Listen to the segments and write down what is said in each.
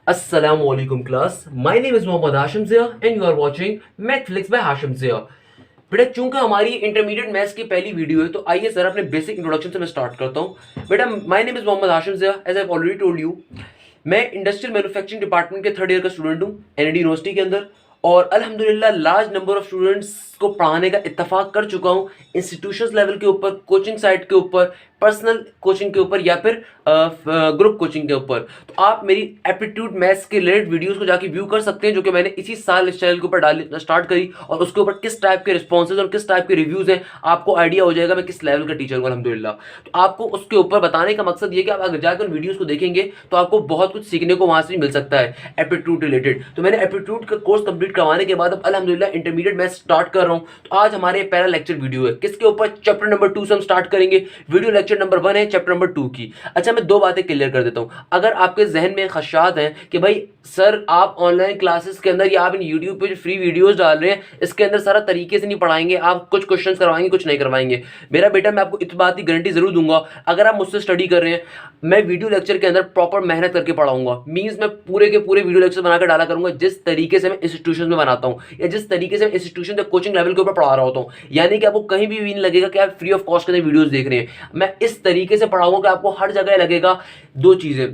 Assalamualaikum class. My name is Mohammad Hashim Zia and you are watching Mathflix by Hashim Zia. बेटा चूंकि हमारी intermediate maths की पहली video है तो आइए सर अपने बेसिक इंट्रोडक्शन से मैं स्टार्ट करता हूँ। बेटा my name is Mohammad Hashim Zia, as I already told you. मैं इंडस्ट्रियल मैन्युफैक्चरिंग डिपार्टमेंट के थर्ड ईयर का स्टूडेंट हूँ एनडी यूनिवर्सिटी के अंदर, और अल्हम्दुलिल्लाह लार्ज नंबर ऑफ स्टूडेंट्स को पढ़ाने का इत्तेफाक कर चुका हूँ इंस्टीट्यूशंस लेवल के ऊपर, कोचिंग साइट के ऊपर, पर्सनल कोचिंग के ऊपर या फिर ग्रुप कोचिंग के ऊपर। तो आप मेरी एप्टीट्यूड मैथ्स के रिलेटेड वीडियोस को जाके व्यू कर सकते हैं जो कि मैंने इसी साल इस चैनल के ऊपर डाली स्टार्ट करी, और उसके ऊपर किस टाइप के रिस्पॉन्सेज और किस टाइप के रिव्यूज हैं आपको आइडिया हो जाएगा मैं किस लेवल का टीचर हूँ अल्हम्दुलिल्लाह। तो आपको उसके ऊपर बताने का मकसद ये कि आप अगर जाकर उन वीडियोज़ को देखेंगे तो आपको बहुत कुछ सीखने को वहाँ से भी मिल सकता है एप्टीट्यूड रिलेटेड। तो मैंने एप्टीट्यूड का कोर्स कंप्लीट करवाने के बाद अब अल्हम्दुलिल्लाह इंटरमीडिएट मैथ्स स्टार्ट कर रहा हूँ। तो आज हमारे पहला लेक्चर वीडियो है किसके ऊपर, चैप्टर नंबर 2 से हम स्टार्ट करेंगे। वीडियो लेक्चर नंबर 1 है चैप्टर नंबर 2 की। अच्छा, मैं दो बातें क्लियर कर देता हूं। अगर आपके जहन में खदशात हैं कि भाई सर आप ऑनलाइन क्लासेस के अंदर या आप इन यूट्यूब पे जो फ्री वीडियोस डाल रहे हैं इसके अंदर सारा तरीके से नहीं पढ़ाएंगे, आप कुछ क्वेश्चंस करवाएंगे कुछ नहीं करवाएंगे, मेरा बेटा मैं आपको इस बात की गारंटी जरूर दूंगा अगर आप मुझसे स्टडी कर रहे हैं मैं वीडियो लेक्चर के अंदर प्रॉपर मेहनत करके पढ़ाऊंगा। मींस मैं पूरे के पूरे वीडियो लेक्चर बनाकर डाला करूंगा जिस तरीके से मैं इंस्टीट्यूशन में बनाता हूं या जिस तरीके से मैं इंस्टीट्यूशन या कोचिंग लेवल के ऊपर पढ़ा रहा होता हूं। यानी कि आपको कहीं भी नहीं लगेगा कि आप फ्री ऑफ कॉस्ट के अंदर वीडियोस देख रहे हैं। मैं इस तरीके से पढ़ाऊंगा कि आपको हर जगह लगेगा दो चीजें,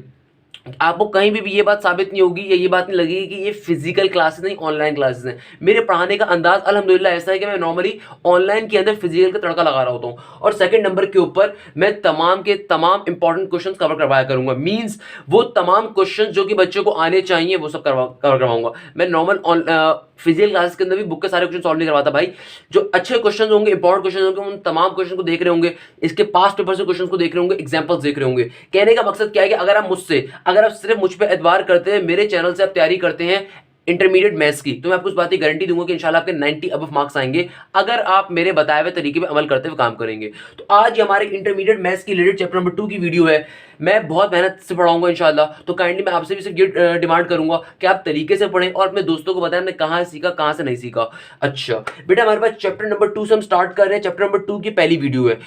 आपको कहीं भी ये बात साबित नहीं होगी या ये बात नहीं लगेगी कि ये फिजिकल क्लासेस नहीं ऑनलाइन क्लासेस हैं। मेरे पढ़ाने का अंदाज अल्हम्दुलिल्लाह ऐसा है कि मैं नॉर्मली ऑनलाइन के अंदर फिजिकल का तड़का लगा रहा होता हूँ। और सेकंड नंबर के ऊपर मैं तमाम के तमाम इंपॉर्टेंट क्वेश्चंस कवर करवाया करूंगा। मींस वो तमाम क्वेश्चंस जो कि बच्चों को आने चाहिए वो सब कवर करवाऊंगा। मैं नॉर्मल फिजिकल क्लासेस के अंदर भी बुक के सारे क्वेश्चन सॉल्व नहीं करवाता भाई। जो अच्छे क्वेश्चन होंगे, इंपॉर्टेंट क्वेश्चन होंगे, उन तमाम क्वेश्चन को देख रहे होंगे, इसके पास्ट पेपर से क्वेश्चन को देख रहे होंगे, एग्जांपल्स देख रहे होंगे। कहने का मकसद क्या है कि अगर आप सिर्फ मुझ पे एतबार करते हैं, मेरे चैनल से आप तैयारी करते हैं इंटरमीडिएट मैथ्स की, तो मैं आपको इस बात की गारंटी दूंगा कि इंशाल्लाह आपके 90 अबव मार्क्स आएंगे अगर आप मेरे बताए हुए तरीके पे अमल करते हुए काम करेंगे। तो आज हमारे इंटरमीडिएट मैथ्स की रिलेटेड चैप्टर नंबर 2 की वीडियो है। मैं बहुत मेहनत से पढ़ाऊंगा इंशाल्लाह। तो काइंडली मैं आपसे भी सिर्फ ये डिमांड करूंगा कि आप तरीके से पढ़ें और अपने दोस्तों को बताएं हमने कहाँ सीखा कहाँ से नहीं सीखा। अच्छा बेटा, हमारे पास चैप्टर नंबर 2 से हम स्टार्ट कर रहे हैं। चैप्टर नंबर 2 की पहली वीडियो है।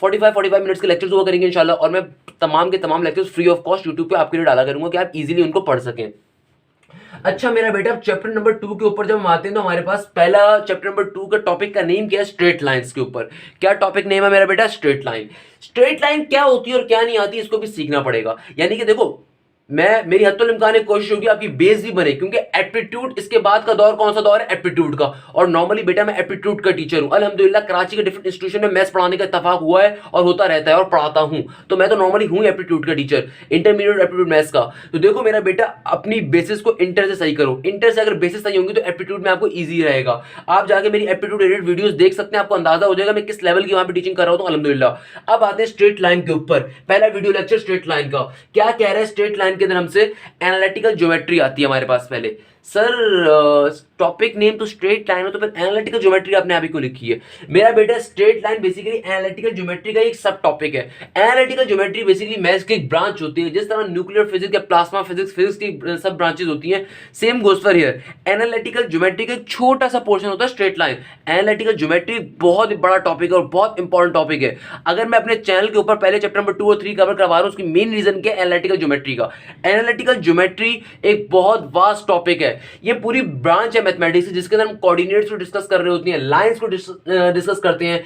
45 मिनट्स के लेक्चर्स हुआ करेंगे इंशाल्लाह, और मैं तमाम के तमाम lectures free of cost YouTube पे आपके लिए डाला करूंगा कि आप इजीली उनको पढ़ सकें। अच्छा मेरा बेटा, चैप्टर नंबर 2 के ऊपर जब हम आते हैं तो हमारे पास पहला चैप्टर नंबर 2 का टॉपिक का नेम क्या है, स्ट्रेट लाइंस के ऊपर। क्या टॉपिक नेम है मेरा बेटा, स्ट्रेट लाइन। स्ट्रेट लाइन क्या होती है और क्या नहीं आती इसको भी सीखना पड़ेगा। यानी कि देखो मेरी हत्तुल इम्कान कोशिश होगी आपकी बेस भी बने, क्योंकि एप्टीट्यूड इसके बाद का दौर कौन सा दौर है, एप्टीट्यूड का। और नॉर्मली बेटा मैं एप्टीट्यूड का टीचर हूं अल्हम्दुलिल्लाह। कराची के डिफरेंट इंस्टीट्यूशन में मैथ्स पढ़ाने का इत्तेफाक हुआ है और होता रहता है और पढ़ाता हूं। तो मैं तो नॉर्मली हूं एप्टीट्यूड का टीचर, इंटरमीडिएट एप्टीट्यूड मैथ्स का। तो देखो मेरा बेटा, अपनी बेसिस को इंटर से सही करो। इंटर से अगर बेसिस सही होंगी तो एप्टीट्यूड में आपको ईजी रहेगा। आप जाके मेरी एप्टीट्यूड रिलेटेड वीडियोस देख सकते हैं, आपको अंदाजा हो जाएगा मैं किस लेवल की वहां पे टीचिंग कर रहा हूं अल्हम्दुलिल्लाह। अब आते हैं स्ट्रेट लाइन के ऊपर। पहला वीडियो लेक्चर स्ट्रेट लाइन का। क्या कह रहा है स्ट्रेट लाइन के अंदर हमसे, एनालिटिकल ज्योमेट्री आती है हमारे पास। पहले सर टॉपिक नेम तो स्ट्रेट लाइन है तो फिर एनालिटिकल ज्योमेट्री आपने अभी को लिखी है। मेरा बेटा straight line basically analytical geometry का एक सब टॉपिक है। एनालिटिकल ज्योमेट्री बेसिकली मैथ्स की एक ब्रांच होती है, जिस तरह न्यूक्लियर फिजिक्स या प्लाज्मा फिजिक्स की सब ब्रांचेस होती हैं, same goes for here. Analytical geometry का एक छोटा सा पोर्शन होता है स्ट्रेट लाइन। एनालिटिकल ज्योमेट्री बहुत बड़ा टॉपिक है और बहुत इंपॉर्टेंट टॉपिक है। अगर मैं अपने चैनल के ऊपर पहले चैप्टर नंबर 2 और 3 कवर करवा रहा हूं, उसकी मेन रीजन क्या है, एनालिटिकल ज्योमेट्री का। एनालिटिकल ज्योमेट्री एक बहुत वास्ट टॉपिक है। ये पूरी ब्रांच है मैथमेटिक्स जिसके अंदर हम कोऑर्डिनेट्स को डिस्कस कर रहे होते हैं, लाइंस को डिस्कस करते हैं,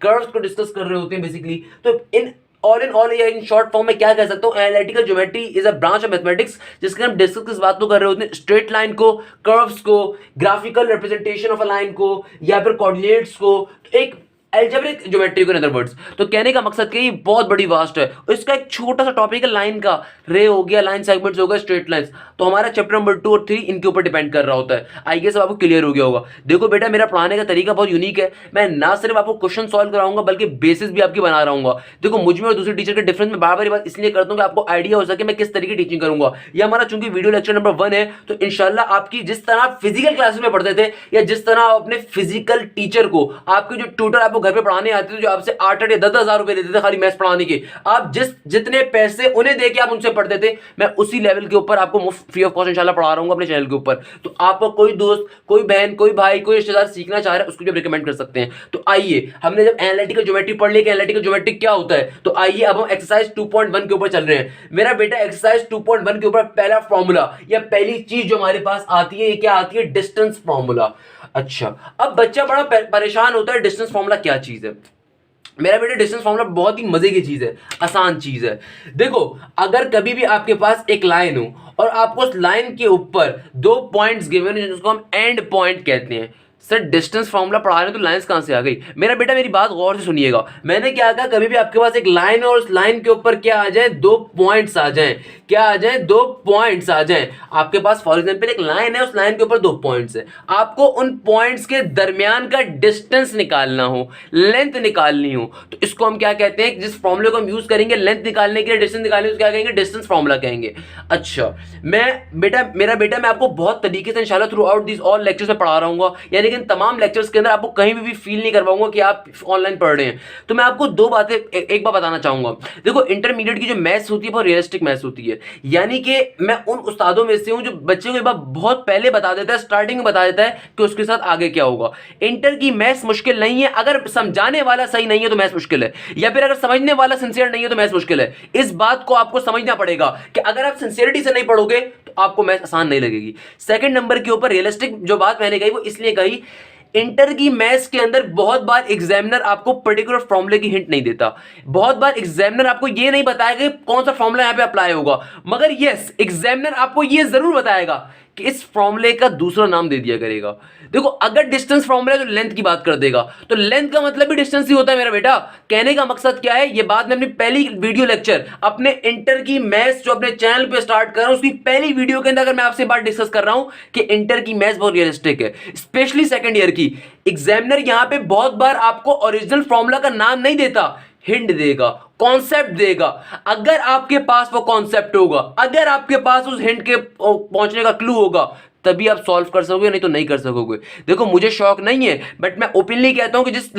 कर्व्स को डिस्कस कर रहे होते हैं बेसिकली। तो इन ऑल या इन शॉर्ट फॉर्म में क्या कह सकता हूं, analytical geometry is a branch of mathematics जिसके हम डिस्कस किस बात को कर रहे होते हैं, स्ट्रेट लाइन को, कर्व्स को, graphical representation of a line को या फिर कोऑर्डिनेट्स को, एक एल्जेब्रिक ज्योमेट्री को, इन अदर वर्ड्स। तो कहने का मकसद क्या, ये बहुत बड़ी वास्ट है। इसका एक छोटा सा टॉपिक है लाइन का, रे हो गया, लाइन सेगमेंट्स हो गया, स्ट्रेट लाइंस। तो हमारा चैप्टर नंबर 2 और 3 इनके ऊपर डिपेंड कर रहा होता है। आई गेस आपको क्लियर हो गया होगा। देखो बेटा, मेरा पढ़ाने का तरीका बहुत यूनिक है। मैं ना सिर्फ आपको क्वेश्चन सॉल्व कराऊंगा बल्कि बेसिस भी आपकी बना रहा हूँ। देखो मुझ में और दूसरे टीचर के डिफरेंस में बार बार बात इसलिए करता हूँ कि आपको आइडिया हो सके मैं किस तरीके की टीचिंग करूंगा। ये हमारा चूंकि वीडियो लेक्चर नंबर 1 है तो इंशाल्लाह आपकी जिस तरह फिजिकल क्लासेस में पढ़ते थे या जिस तरह अपने फिजिकल टीचर को, आपके जो ट्यूटर आपको घर पे पढ़ाने आते थे जो आपसे 8-8 या 10,000 रुपए लेते थे खाली मैथ्स पढ़ाने के, आप जितने पैसे उन्हें देके आप उनसे पढ़ते थे, मैं उसी लेवल के ऊपर आपको मुफ्त फ्री ऑफ कॉस्ट इंशाल्लाह पढ़ा रहा हूँ अपने चैनल के ऊपर। तो आपका कोई दोस्त, कोई बहन, कोई भाई, कोई रिश्तेदार सीखना चाह रहा है, उसको भी रिकमेंड कर सकते हैं। तो आइए, हमने जब एनालिटिकल ज्योमेट्री पढ़ ली कि एनालिटिकल ज्योमेट्री क्या होता है, तो आइए अब हम एक्सरसाइज 2.1 के ऊपर चल रहे हैं। मेरा बेटा एक्सरसाइज 2.1 के ऊपर पहला फॉर्मूला या पहली चीज जो हमारे पास आती है, ये क्या आती है? Distance formula. अच्छा, अब बच्चा बड़ा परेशान होता है, डिस्टेंस फॉर्मूला क्या चीज है? मेरा बेटा डिस्टेंस फॉर्मूला बहुत ही मजे की चीज है, आसान चीज है। देखो, अगर कभी भी आपके पास एक लाइन हो और आपको उस लाइन के ऊपर 2 पॉइंट्स गिवन है जिसको हम एंड पॉइंट कहते हैं। सर डिस्टेंस फॉर्मूला पढ़ा रहे हैं तो लाइंस कहां से आ गई? मेरा बेटा मेरी बात गौर से सुनिएगा, मैंने क्या कहा, कभी भी आपके पास एक लाइन है और उस लाइन के ऊपर क्या आ जाए? 2 पॉइंट्स आ जाए। क्या आ जाए? 2 पॉइंट्स आ जाए। आपके पास फॉर एग्जांपल एक लाइन है, उस लाइन के ऊपर 2 पॉइंट्स है, आपको उन पॉइंट्स के दरमियान का डिस्टेंस निकालना हो, लेंथ निकालनी हो, तो इसको हम क्या कहते हैं? जिस फॉर्मूले को हम यूज करेंगे लेंथ निकालने के लिए, डिस्टेंस निकालने के लिए, क्या कहेंगे? डिस्टेंस फॉर्मूला कहेंगे। अच्छा, मेरा बेटा मैं आपको बहुत तरीके से इंशाल्लाह through out this all lectures में पढ़ा रहूंगा, यानी कि इन तमाम लेक्चर्स के अंदर आपको कहीं भी फील नहीं करवाऊंगा कि आप ऑनलाइन पढ़ रहे हैं। तो मैं आपको 2 बातें एक बार बताना चाहूंगा। देखो, इंटरमीडिएट की जो मैथ्स होती है वो रियलिस्टिक मैथ्स होती है, यानी कि मैं उन उस्तादों में से हूं जो बच्चे को एक बार बहुत पहले बता देता है, स्टार्टिंग में बता देता है कि उसके साथ आगे क्या होगा। इंटर की मैथ्स मुश्किल नहीं है, अगर समझाने वाला सही नहीं है तो मैथ्स मुश्किल है, या फिर अगर समझने वाला सिंसियर नहीं है तो मैथ्स मुश्किल है। इस बात को आपको समझना पड़ेगा कि अगर आप सिंसियरिटी से नहीं पढ़ोगे तो आपको मैथ्स आसान नहीं लगेगी। सेकंड नंबर के ऊपर रियलिस्टिक जो बात मैंने कही वो इसलिए कही, इंटर की मैथ्स के अंदर बहुत बार एग्जामिनर आपको पर्टिकुलर फॉर्मूले की हिंट नहीं देता, बहुत बार एग्जामिनर आपको ये नहीं बताएगा कौन सा फॉर्मूला यहां पे अप्लाई होगा, मगर यस एग्जामिनर आपको ये जरूर बताएगा कि इस फॉर्मूले का दूसरा नाम दे दिया करेगा। देखो, अगर डिस्टेंस फॉर्मूला है तो लेंथ की बात कर देगा, तो लेंथ का मतलब भी डिस्टेंस ही होता है मेरा बेटा। कहने का मकसद क्या है, ये बात मैं अपनी पहली वीडियो लेक्चर अपने इंटर की मैथ्स जो अपने चैनल पे स्टार्ट कर रहा हूं उसकी पहली वीडियो के अंदर अगर मैं आपसे बात डिस्कस कर रहा हूं कि इंटर की मैथ्स बहुत रियलिस्टिक है, स्पेशली सेकंड ईयर की। एग्जामिनर यहां पे बहुत बार आपको ओरिजिनल फॉर्मूला का नाम नहीं देता, हिंट देगा, कॉन्सेप्ट देगा। अगर आपके पास वो कॉन्सेप्ट होगा, अगर आपके पास उस हिंट के पहुंचने का क्लू होगा, तभी आप सॉल्व कर सकोगे, नहीं तो नहीं कर सकोगे। देखो, मुझे शौक नहीं है, बट मैं ओपनली कहता हूं कि जिस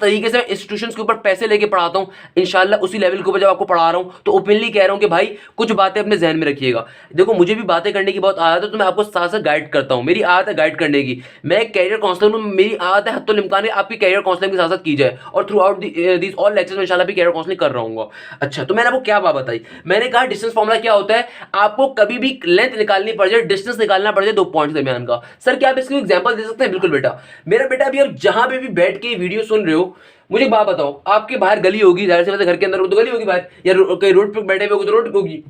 तरीके से मैं इंस्टीट्यूशंस के ऊपर पैसे लेके पढ़ाता हूं, इंशाल्लाह उसी लेवल के ऊपर जब आपको पढ़ा रहा हूं तो ओपनली कह रहा हूं कि भाई कुछ बातें अपने जहन में रखिएगा। देखो, मुझे भी बातें करने की बहुत आदत है, तो मैं आपको साथ साथ गाइड करता हूं, मेरी आदत है गाइड करने की। मैं एक कैरियर काउंसलर हूं, मेरी आदत है हत्तुल इम्कान आपकी कैरियर काउंसलिंग के साथ साथ की जाए, और through out this all lectures में इंशाल्लाह भी कैरियर काउंसलिंग कर रहा हूं। अच्छा, तो मैंने आपको क्या बात बताई? मैंने कहा डिस्टेंस फॉर्मूला क्या होता है, आपको कभी भी लेंथ निकालनी पड़ जाए, डिस्टेंस निकालना पड़ जाए 2 पॉइंट्स दरमियान का। सर क्या आप इसको एग्जांपल दे सकते हैं? बिल्कुल बेटा। मेरा बेटा अभी आप जहां पे भी बैठ के वीडियो सुन रहे हो, मुझे एक बात बताओ, आपके बाहर गली होगी, जाहिर सी बात है घर के अंदर तो गली होगी बाहर, या कहीं रोड पे बैठे हुए तो रोड होगी।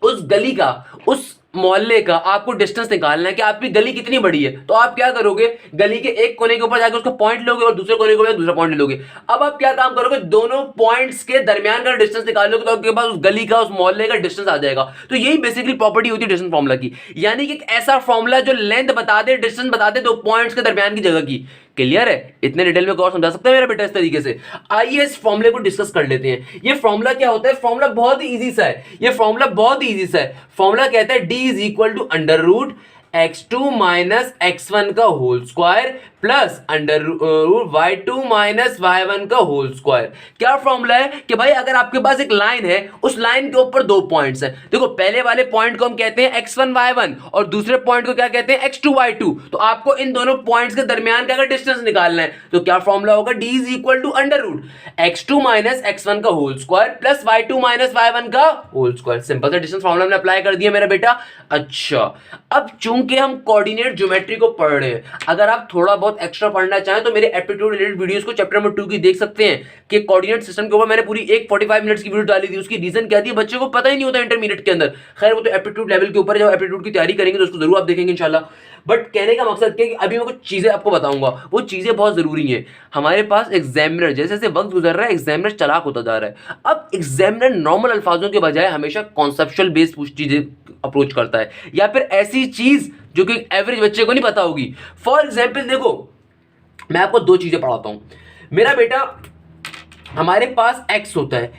उस गली का, उस मोहल्ले का आपको डिस्टेंस निकालना है कि आपकी गली कितनी बड़ी है। तो आप क्या करोगे, गली के एक कोने के ऊपर जाकर उसका पॉइंट लोगे और दूसरे कोने के ऊपर दूसरा पॉइंट लोगे। अब आप क्या काम करोगे, दोनों पॉइंट्स के दरमियान का डिस्टेंस निकालोगे, तो आपके पास उस गली का, उस मोहल्ले का डिस्टेंस आ जाएगा। तो यही बेसिकली प्रॉपर्टी होती है डिस्टेंस फॉर्मूला की, यानी कि एक ऐसा फॉर्मूला जो लेंथ बता दे, डिस्टेंस बता दे 2 पॉइंट्स के दरमियान की जगह की। क्लियर है? इतने डिटेल में और समझा सकते हैं मेरा बेटा इस तरीके से? आइए इस फॉर्मूले को डिस्कस कर लेते हैं। ये फॉर्मूला क्या होता है? फॉर्मूला बहुत ही इजी सा है, ये फॉर्मूला बहुत ही इजी सा है। फॉर्मूला कहता है d is equal to under root x2 minus x1 का whole square plus under root y2 minus y1 का होल स्क्वायर। क्या फॉर्मूला है कि भाई अगर आपके पास एक लाइन है, उस लाइन के ऊपर 2 पॉइंट्स हैं। देखो, पहले वाले पॉइंट को हम कहते हैं x1 y1 और दूसरे पॉइंट को क्या कहते हैं x2 y2। तो आपको इन दोनों पॉइंट्स के दरमियान का अगर डिस्टेंस निकालना है तो क्या फॉर्मूला होगा, d is equal to under root x2 minus x1 का whole square plus y2 minus y1 का होल स्क्वायर। सिंपल सा डिस्टेंस फॉर्मूला हमने अप्लाई कर दिया मेरा बेटा। अच्छा, अब चूंकि हम कोऑर्डिनेट ज्योमेट्री को पढ़ रहे हैं, अगर आप थोड़ा बहुत एक्स्ट्रा पढ़ना चाहें तो मेरे एप्टीट्यूड रिलेटेड वीडियोस को चैप्टर नंबर 2 की देख सकते हैं कि कोऑर्डिनेट सिस्टम के ऊपर मैंने पूरी एक 45 मिनट्स की वीडियो डाली थी। उसकी रीजन क्या थी, बच्चे को पता ही नहीं होता इंटरमीडिएट के अंदर। खैर वो तो एप्टीट्यूड लेवल के ऊपर, जब एप्टीट्यूड की तैयारी करेंगे तो उसको जरूर आप देखेंगे इंशाल्लाह। बट कहने का मकसद क्या है कि अभी मैं कुछ चीजें आपको बताऊंगा, वो चीजें बहुत जरूरी हैं। हमारे पास एग्जामिनर जैसे जैसे वक्त गुजर रहा है, एग्जामिनर चालाक होता जा रहा है। अब एग्जामिनर नॉर्मल अल्फाजों के बजाय हमेशा कॉन्सेप्चुअल बेस्ड चीजें अप्रोच करता है, या फिर ऐसी चीज जो कि एवरेज बच्चे को नहीं पता होगी। फॉर एग्जाम्पल देखो, मैं आपको 2 चीजें पढ़ाता हूं। मेरा बेटा, हमारे पास x होता है,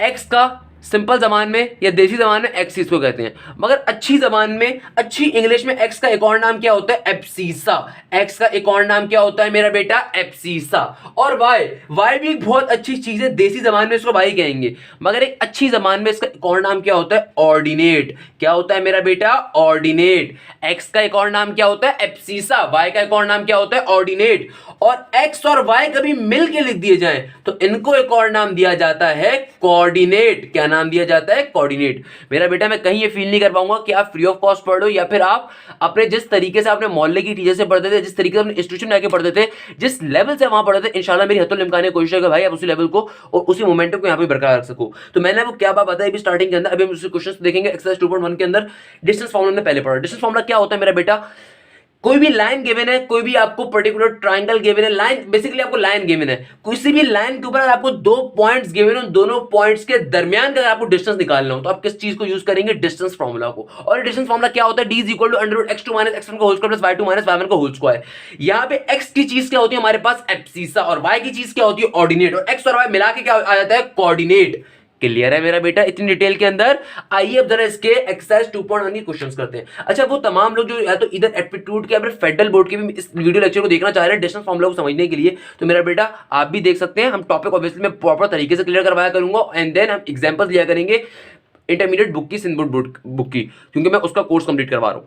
x का सिंपल जबान में या देसी जबान में एक्स इसको कहते हैं, मगर अच्छी जबान में, अच्छी इंग्लिश में एक्स का एक और नाम क्या होता है? एब्सिसा। एक्स का एक और नाम क्या होता है मेरा बेटा? एब्सिसा। और वाई, वाई भी एक बहुत अच्छी चीज है, देसी जबान में इसको वाई कहेंगे, मगर एक अच्छी जबान में इसका एक और नाम क्या होता है? ऑर्डिनेट। क्या होता है मेरा बेटा? ऑर्डिनेट। एक्स का एक और नाम क्या होता है? एब्सिसा। वाई का एक और नाम क्या होता है? ऑर्डिनेट। और एक्स और वाई कभी मिल के लिख दिए जाएं तो इनको एक और नाम दिया जाता है कोऑर्डिनेट। क्या नाम दिया जाता है? कोऑर्डिनेट। मेरा बेटा मैं कहीं ये फील नहीं कर पाऊंगा कि आप फ्री ऑफ कॉस्ट पढ़ लो, या फिर आप अपने जिस तरीके से अपने मोहल्ले की टीचर से पढ़ते थे, जिस तरीके से अपने इंस्टीट्यूशन में आके पढ़ते थे, जिस लेवल से वहां पढ़ते थे, इंशाल्लाह मेरी हथुल लिमकाने की कोशिश है कि भाई आप उसी लेवल को और उसी मोमेंटम को यहाँ पे बरकरार रख सको। तो मैंने वो क्या बात बताई अभी स्टार्टिंग के अंदर, अभी हम उससे क्वेश्चन देखेंगे। एक्सरसाइज 2.1 के अंदर डिस्टेंस फॉर्मूला हमने पहले पढ़ा। डिस्टेंस फॉर्मूला क्या होता है मेरा बेटा? कोई भी लाइन गिवन है, कोई भी आपको पर्टिकुलर ट्राइंगल गिवन है, लाइन बेसिकली आपको लाइन गिवन है, किसी भी लाइन के ऊपर आपको दो पॉइंट्स गिवन है, दोनों पॉइंट्स के दरमियान का आपको डिस्टेंस निकालना हो तो आप किस चीज को यूज करेंगे? डिस्टेंस फॉर्मूला को। और डिस्टेंस फॉर्मूला क्या होता है? d is equal to under root x2 minus x1 का whole square plus y2 minus y1 का होल स्क्वायर। यहां पे x की चीज क्या होती है हमारे पास? एब्सिसा। और y की चीज क्या होती है? ऑर्डिनेट। और x और y मिला के क्या आ जाता है? कोऑर्डिनेट। क्लियर है मेरा बेटा इतनी डिटेल के अंदर? आइए अब जरा इसके एक्सरसाइज 2.1 के क्वेश्चंस करते हैं। अच्छा, वो तमाम लोग जो या तो इधर एप्टीट्यूड के या फिर फेडरल बोर्ड के भी इस वीडियो लेक्चर को देखना चाह रहे हैं डिस्टेंस फॉर्मूला को समझने के लिए, तो मेरा बेटा आप भी देख सकते हैं। हम टॉपिक ऑब्वियसली मैं प्रॉपर तरीके से क्लियर करवाया करूंगा एंड देन हम एग्जांपल्स लिया करेंगे इंटरमीडिएट बुक की, सिंध बोर्ड बुक की, क्योंकि मैं उसका कोर्स कंप्लीट करवा रहा हूं।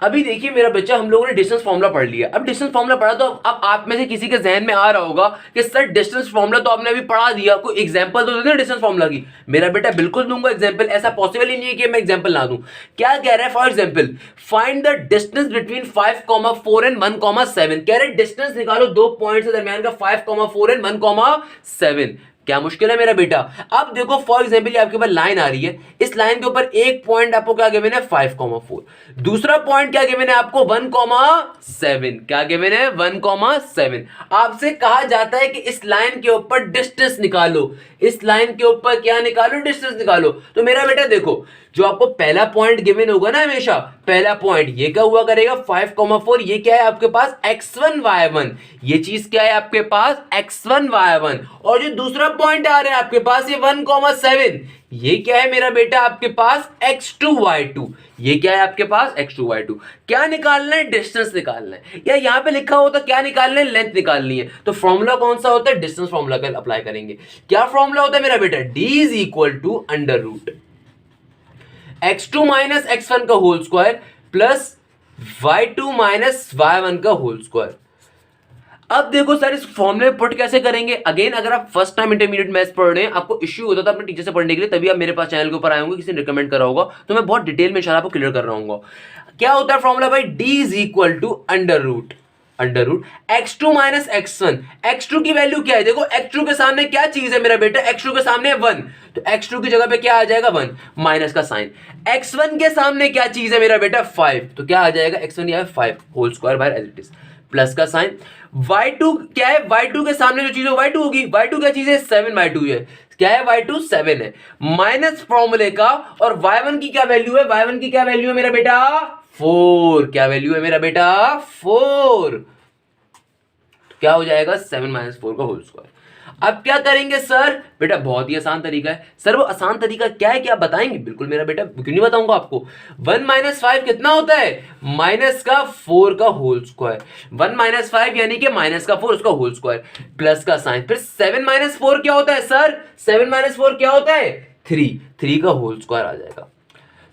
अभी देखिए मेरा बच्चा, हम लोगों ने डिस्टेंस फॉर्मूला पढ़ लिया। अब डिस्टेंस फॉर्मूला पढ़ा तो अब आप में से किसी के जहन में आ रहा होगा कि सर डिस्टेंस फॉर्मूला तो आपने अभी पढ़ा दिया, कोई एग्जांपल तो दे देना डिस्टेंस फॉर्मूला की। मेरा बेटा बिल्कुल दूंगा एग्जांपल, ऐसा पॉसिबल ही नहीं है कि मैं एग्जांपल ना दूं। क्या कह रहा है? For example find the distance between 5,4 and 1,7। कह रहे डिस्टेंस निकालो दो पॉइंट के दरमियान का 5,4 एंड 1,7। क्या मुश्किल है मेरा बेटा? अब देखो फॉर एग्जांपल आपके पास लाइन आ रही है, इस लाइन के ऊपर एक पॉइंट आपको क्या गिवन है? 5,4। दूसरा पॉइंट क्या गिवन है आपको? 1,7। क्या गिवन है? 1,7। आपसे कहा जाता है कि इस लाइन के ऊपर डिस्टेंस निकालो। इस लाइन के ऊपर क्या निकालो? डिस्टेंस निकालो। तो मेरा बेटा देखो, जो आपको पहला पॉइंट गिवन होगा ना, हमेशा पहला पॉइंट ये क्या हुआ करेगा? 5,4। ये क्या है आपके पास? x1 y1। ये चीज क्या है आपके पास? x1 y1। और जो दूसरा पॉइंट आ रहा है आपके पास ये 1,7, ये क्या है मेरा बेटा आपके पास? x2 y2। ये क्या है आपके पास? x2 y2। क्या निकालना है? डिस्टेंस निकालना है। या यहां पे लिखा होता क्या निकालना है? लेंथ निकालनी है। तो फॉर्मूला कौन सा होता है? डिस्टेंस फॉर्मूला का अप्लाई करेंगे। क्या फॉर्मूला होता है मेरा बेटा? d is equal to under root x2 minus x1 का whole square plus y2 minus y1 का होल स्क्वायर। अब देखो सर इस फॉर्मूले पुट कैसे करेंगे? अगेन अगर आप फर्स्ट टाइम इंटरमीडिएट मैथ्स पढ़ रहे हैं, आपको इश्यू होता था अपने टीचर से पढ़ने के लिए, तभी आप मेरे पास चैनल के ऊपर आए होंगे, किसी ने रिकमेंड करा होगा, तो मैं बहुत डिटेल में इंशाल्लाह आपको क्लियर कर रहा हूँ। क्या होता है फॉर्मूला भाई? d is equal to under root x2 minus x1। x2 की वैल्यू क्या है? देखो x2 के सामने क्या चीज है मेरा बेटा? x2 के सामने 1, तो x2 की जगह पे क्या आ जाएगा? 1 माइनस का साइन। x1 के सामने क्या चीज है मेरा बेटा? 5, तो क्या आ जाएगा? x1 या 5 whole square by as it is plus का साइन। y2 क्या है? y2 के सामने जो चीज है y2 होगी। y2 क्या चीज है? 7/2 है। क्या है? y2 7 है माइनस फॉर्मूले का। और y1 की क्या वैल्यू है? y1 की क्या वैल्यू है मेरा बेटा? 4। क्या वैल्यू है मेरा बेटा? 4। क्या हो जाएगा? 7 माइनस 4 का होल स्क्वायर। अब क्या करेंगे सर? बेटा बहुत ही आसान तरीका है। सर वो आसान तरीका क्या है, क्या आप बताएंगे? बिल्कुल मेरा बेटा, क्यों नहीं बताऊंगा आपको। 1 माइनस 5 कितना होता है? माइनस का 4 का होल स्क्वायर। 1 माइनस 5 यानी कि माइनस का 4 उसका होल स्क्वायर प्लस का साइन। फिर 7 माइनस 4 क्या होता है सर? 7 माइनस 4 क्या होता है? 3 का होल स्क्वायर आ जाएगा।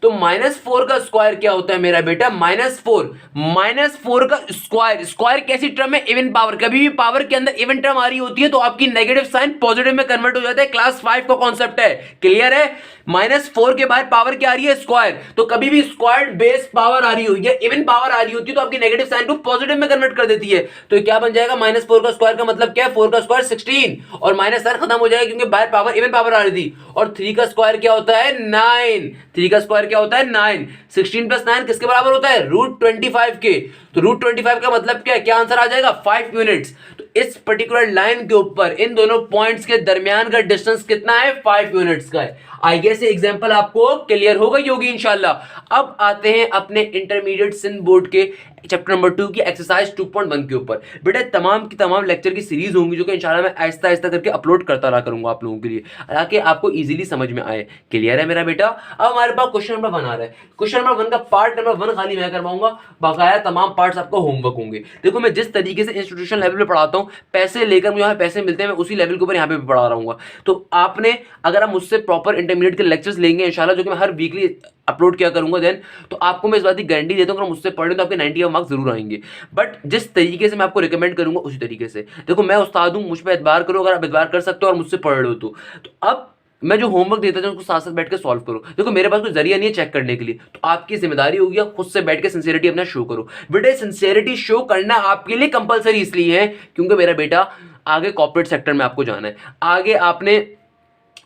तो -4 का स्क्वायर क्या होता है मेरा बेटा? -4 का स्क्वायर। स्क्वायर कैसी टर्म है? Even power. कभी भी पावर के अंदर इवन टर्म आ रही होती है तो आपकी नेगेटिव साइन पॉजिटिव में कन्वर्ट हो जाता है। क्लास 5 का कॉन्सेप्ट है, क्लियर है? -4 के बाद पावर क्या आ रही है? स्क्वायर। तो कभी भी स्क्वायर्ड बेस पावर आ रही हो या इवन पावर आ रही होती है तो आपकी नेगेटिव साइन को पॉजिटिव में कन्वर्ट कर देती है। तो क्या बन जाएगा? -4 का स्क्वायर का मतलब क्या है? 4 का स्क्वायर 16 और माइनस साइन खत्म हो जाएगा क्योंकि बाहर पावर इवन पावर आ रही थी। और 3 का स्क्वायर क्या होता है? 9। 3 का स्क्वायर क्या होता है? 9। 16 प्लस 9 किसके बराबर होता है? √25 के। तो √25 का मतलब क्या है? क्या आंसर आ जाएगा? 5 यूनिट्स। तो इस पर्टिकुलर लाइन के ऊपर इन दोनों पॉइंट्स के दरमियान का डिस्टेंस कितना है? 5 यूनिट्स का है। आई गेस एग्जांपल आपको क्लियर हो गई होगी इंशाल्लाह। अब आते हैं अपने इंटरमीडिएट सिंध बोर्ड के चैप्टर नंबर 2 की एक्सरसाइज 2.1 के ऊपर। बेटा तमाम की तमाम लेक्चर की सीरीज होंगी जो कि इंशाल्लाह मैं आहिस्ता आहिस्ता करके अपलोड करता रहा करूंगा आप लोगों के लिए, ताकि आपको इजीली समझ में आए। क्लियर है मेरा बेटा? अब हमारे पास क्वेश्चन नंबर 1 आ रहा है। क्वेश्चन नंबर 1 का पार्ट नंबर 1 खाली मैं करवाऊंगा, बकाया तमाम पार्ट्स आपको होमवर्क होंगे। देखो मैं जिस तरीके से इंस्टीट्यूशन लेवल पे पढ़ाता हूँ, पैसे लेकर मुझे यहाँ पैसे मिलते हैं, मैं उसी लेवल के ऊपर यहाँ पे भी पढ़ा रहा हूँ। तो आपने अगर आप मुझसे प्रॉपर इंटरमीडिएट के लेक्चर्स लेंगे इंशाल्लाह, जो कि मैं हर वीकली अपलोड किया करूंगा, देन तो आपको मैं इस बात की गारंटी देता हूँ, अगर मुझसे पढ़े तो आपके 90 मार्क्स जरूर आएंगे। बट जिस तरीके से मैं आपको रिकमेंड करूंगा उसी तरीके से। देखो मैं उस्ताद हूँ, मुझ पर एतबार करो, अगर आप एतबार कर सकते हो और मुझसे पढ़ रहे हो तो अब मैं जो होमवर्क देता हूँ उसको साथ साथ बैठ के सॉल्व करो। देखो मेरे पास कोई जरिया नहीं है चेक करने के लिए, तो आपकी जिम्मेदारी होगी आप खुद से बैठ के सिंसियरिटी अपना शो करो। बेटा सिंसियरिटी शो करना आपके लिए कंपलसरी इसलिए है क्योंकि मेरा बेटा आगे कॉर्पोरेट सेक्टर में आपको जाना है, आगे आपने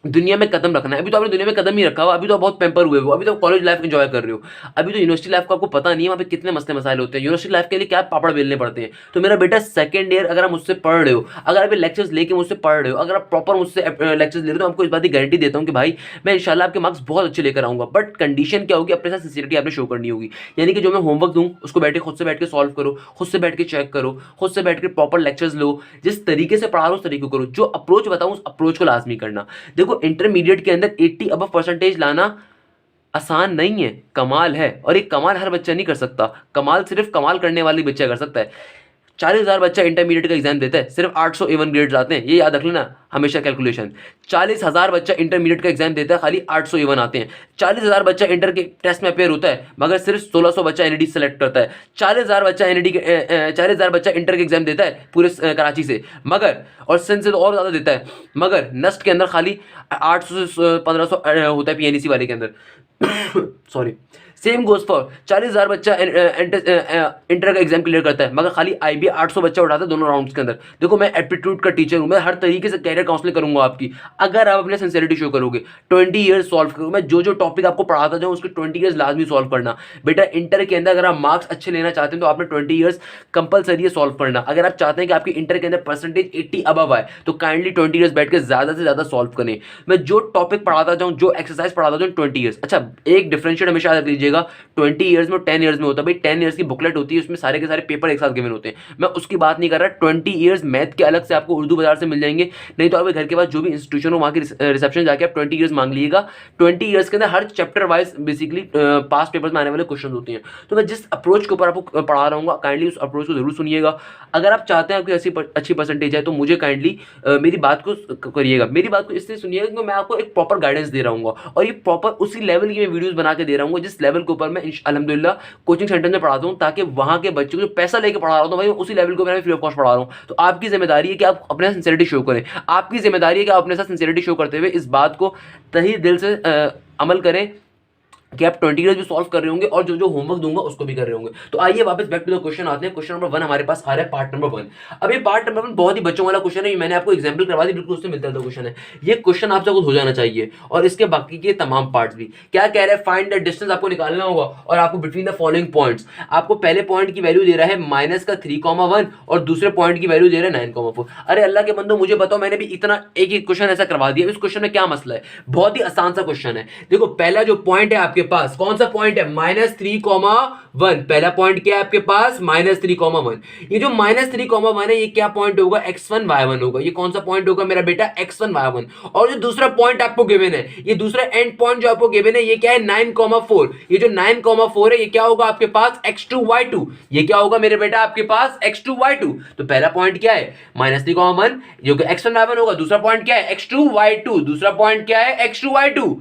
दुनिया में कदम रखना है। अभी तो आपने दुनिया में कदम ही रखा हुआ, अभी तो बहुत पैम्पर हुए हो, अभी तो कॉलेज लाइफ एंजॉय कर रहे हो, अभी तो यूनिवर्सिटी लाइफ का आपको पता नहीं है वहाँ पे कितने मसले मसाइल होते हैं, यूनिवर्सिटी लाइफ के लिए क्या पापड़ बेलने पड़ते हैं। तो मेरा बेटा सेकंड ईयर अगर आप मुझसे पढ़ रहे हो, अगर आप लेक्चर्स लेके मुझसे पढ़ रहे हो, अगर आप प्रॉपर मुझसे लेक्चर्स ले रहे हो, तो आपको इस बात की गारंटी देता हूँ कि भाई मैं इंशाल्लाह आपके मार्क्स बहुत अच्छे लेकर आऊँगा। बट कंडीशन क्या होगी, अपने साथ सिंसियरिटी आपने शो करनी होगी। यानी कि जो मैं होमवर्क दूँ उसको बैठ के खुद से बैठ के सॉल्व करो, खुद से बैठ के चेक करो, खुद से बैठ के प्रॉपर लेक्चर्स लो, जिस तरीके से पढ़ा रहा हूँ उस तरीके को करो, जो अप्रोच बताऊँ उस अप्रोच को लाजमी करना। देखो इंटरमीडिएट के अंदर 80 अबव परसेंटेज लाना आसान नहीं है, कमाल है, और एक कमाल हर बच्चा नहीं कर सकता, कमाल सिर्फ कमाल करने वाली बच्चा कर सकता है। 40,000 बच्चा इंटरमीडिएट का एग्जाम देता है, सिर्फ 800 A1 ग्रेड्स आते हैं, ये याद रख लेना हमेशा कैलकुलेशन। 40,000 बच्चा इंटरमीडिएट का एग्जाम देता है, खाली 800 A1 आते हैं। 40,000 बच्चा इंटर के टेस्ट में अपेयर होता है, मगर सिर्फ 1600 बच्चा एनईडी सेलेक्ट करता है। 40,000 बच्चा एनईडी 40,000 बच्चा इंटर के एग्जाम देता है पूरे कराची से, मगर और सिंध से तो और ज़्यादा देता है, मगर नस्ट के अंदर खाली 800 से 1500 होता है पीएनईसी वाले के अंदर सॉरी। सेम गोज फॉर 40,000 बच्चा इंटर का एग्जाम क्लियर करता है, मगर खाली आईबी 800 बच्चा उठाता है दोनों राउंड्स के अंदर। देखो मैं एप्टीट्यूड का टीचर हूँ, मैं हर तरीके से कैरियर काउंसलिंग करूंगा आपकी, अगर आप अपने सिंसियरिटी शो करोगे। 20 ईयर्स सॉल्व करो, मैं जो जो टॉपिक आपको पढ़ाता जाऊँ उसके 20 ईयर्स लाजमी सॉल्व करना। बेटा इंटर के अंदर अगर आप मार्क्स अच्छे लेना चाहते हैं तो आपने 20 ईयर्स कंपलसरी है सॉल्व करना। अगर आप चाहते हैं कि आपकी इंटर के अंदर परसेंटेज 80 अबव आए तो काइंडली 20 ईयर्स बैठ के ज़्यादा से ज़्यादा सॉल्व करें। मैं जो टॉपिक पढ़ाता जाऊँ, जो एक्सरसाइज पढ़ाता जाऊँ 20 ईयर्स। अच्छा एक डिफरेंशिएट हमेशा याद लीजिएगा, 20 ईयर्स में 10 ईयर्स में होता है। भाई 10 ईयर्स की बुकलेट होती है, उसमें सारे के सारे पेपर एक साथ गिवन होते हैं, मैं उसकी बात नहीं कर रहा। 20 ईयर्स मैथ के अलग से आपको उर्दू बाजार से मिल जाएंगे, नहीं तो आपके घर के पास जो भी इंस्टीट्यूशन हो वहाँ की रिसेप्शन जाके आप 20 ईयर्स मांग लीजिएगा। 20 ईयर्स के अंदर हर चैप्टर वाइज बेसिकली पास पेपर्स में आने वाले क्वेश्चन होते हैं। तो मैं जिस अप्रोच के ऊपर आपको पढ़ा रहा हूँ काइंडली उस अप्रोच को जरूर सुनिएगा। अगर आप चाहते हैं आपकी ऐसी अच्छी परसेंटेज है तो मुझे काइंडली मेरी बात को करिएगा, मेरी बात को इसलिए सुनिएगा क्योंकि मैं आपको एक प्रॉपर गाइडेंस दे रहा हूँ, और ये प्रॉपर उसी लेवल की मैं वीडियोस बना के दे रहा हूँ जिस लेवल के ऊपर मैं अल्हम्दुलिल्लाह कोचिंग सेंटर में पढ़ाता हूँ, ताकि वहाँ के बच्चों को जो पैसा लेके पढ़ा रहा हूँ तो भाई उसी लेवल को मैं फ्री ऑफ कॉस्ट पढ़ा रहा हूँ। तो आपकी जिम्मेदारी है कि आप अपने सिंसियरिटी शो करें, आपकी जिम्मेदारी है कि आप अपने साथ सिंसियरिटी शो करते हुए इस बात को तहे दिल से अमल करें कि आप 20 ईयर्स भी सॉल्व कर रहे होंगे और जो जो होमवर्क दूंगा उसको भी कर रहे होंगे। तो आइए वापस बैक टू द क्वेश्चन आते हैं। क्वेश्चन नंबर 1 हमारे पास आ रहा है पार्ट नंबर 1। अब ये पार्ट नंबर 1 बहुत ही बच्चों वाला क्वेश्चन है, मैंने आपको एग्जांपल करवा दी, बिल्कुल उससे मिलता जुलता क्वेश्चन है। ये क्वेश्चन आपसे खुद हो जाना चाहिए, और इसके बाकी के तमाम पार्ट्स भी। क्या कह रहा है, फाइंड द डिस्टेंस आपको निकालना होगा, और आपको बिटवीन द फॉलोइंग पॉइंट्स, आपको पहले पॉइंट की वैल्यू दे रहा है -3,1 और दूसरे पॉइंट की वैल्यू दे रहा है 9,4। अरे अल्लाह के बंदो मुझे बताओ, मैंने भी इतना एक एक क्वेश्चन ऐसा करवा दिया, इस क्वेश्चन में क्या मसला है? बहुत ही आसान सा क्वेश्चन है। देखो पहला जो पॉइंट है आपके पास, कौन सा पॉइंट है? -3,1। पहला पॉइंट क्या है आपके पास? -3,1। ये जो -3,1 है ये क्या पॉइंट होगा? x1 y1 होगा। ये कौन सा पॉइंट होगा मेरा बेटा? x1 y1। और जो दूसरा पॉइंट आपको गिवन है, ये दूसरा एंड पॉइंट जो आपको गिवन है ये क्या है? 9,4। ये जो 9,4 है ये क्या होगा आपके पास? x2 y2। ये क्या होगा मेरे बेटा आपके पास? x2 y2। तो पहला पॉइंट क्या है? -3,1 जो कि x1 y1 होगा। दूसरा पॉइंट क्या है? x2 y2। दूसरा पॉइंट क्या है? x2 y2।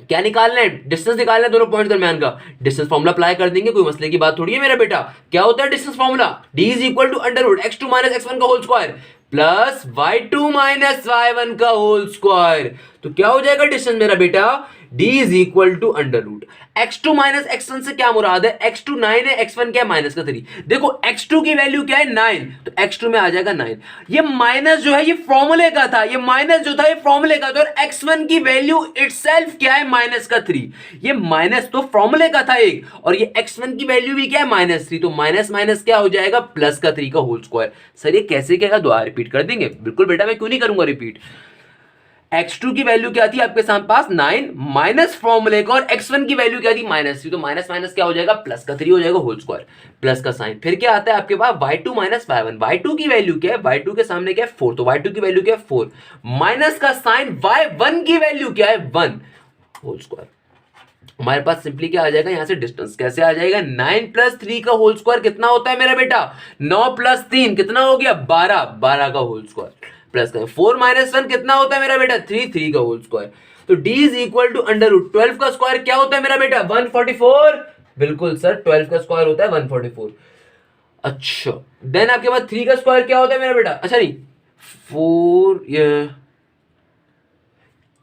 क्या निकालना है? डिस्टेंस निकालना है दोनों पॉइंट दरमियान का। डिस्टेंस फॉर्मूला अप्लाई कर देंगे, कोई मसले की बात थोड़ी है मेरा बेटा। क्या होता है distance formula? d is equal to under x2 minus x1 का whole square plus y2 minus y1 का होल स्क्वायर। तो क्या हो जाएगा डिस्टेंस मेरा बेटा? d is equal to under root x2 minus x1 से क्या मुराद है? x2 9 है, x1 क्या है? -3। देखो x2 की वैल्यू क्या है? 9, तो x2 में आ जाएगा 9। ये माइनस जो है ये फॉर्मूले का था, ये माइनस जो था ये फॉर्मूले का था, और x1 की वैल्यू इटसेल्फ क्या है? -3। ये माइनस तो फॉर्मूले का था एक, और ये x1 की वैल्यू भी क्या है? -3। तो माइनस माइनस क्या हो जाएगा? +3 का होल स्क्वायर। सर ये कैसे क्या? दोबारा रिपीट कर देंगे? बिल्कुल बेटा, मैं क्यों नहीं करूंगा रिपीट। x2 की वैल्यू क्या थी आपके साथ पास 9 माइनस फॉर्मूले का, और x1 की वैल्यू क्या थी -3, तो माइनस माइनस क्या हो जाएगा प्लस का 3 हो जाएगा होल स्क्वायर प्लस का साइन। फिर क्या आता है आपके पास y2 माइनस y1, y2 की वैल्यू क्या है, y2 के सामने क्या है 4, तो y2 की वैल्यू क्या है 4 माइनस का साइन y1 की वैल्यू क्या है 1 होल स्क्वायर। हमारे पास सिंपली क्या आ जाएगा यहां से डिस्टेंस कैसे आ जाएगा, 9 प्लस 3 का होल स्क्वायर कितना होता है मेरा बेटा 9 प्लस 3 कितना हो गया 12, 12 का होल स्क्वायर प्लस का 4 माइनस 1 कितना होता है मेरा बेटा 3, 3 का होल स्क्वायर। तो d is equal to under root 12 का स्क्वायर क्या होता है मेरा बेटा 144, बिल्कुल सर 12 का स्क्वायर होता है 144। अच्छा देन आपके पास 3 का स्क्वायर क्या होता है मेरा बेटा, अच्छा नहीं 4,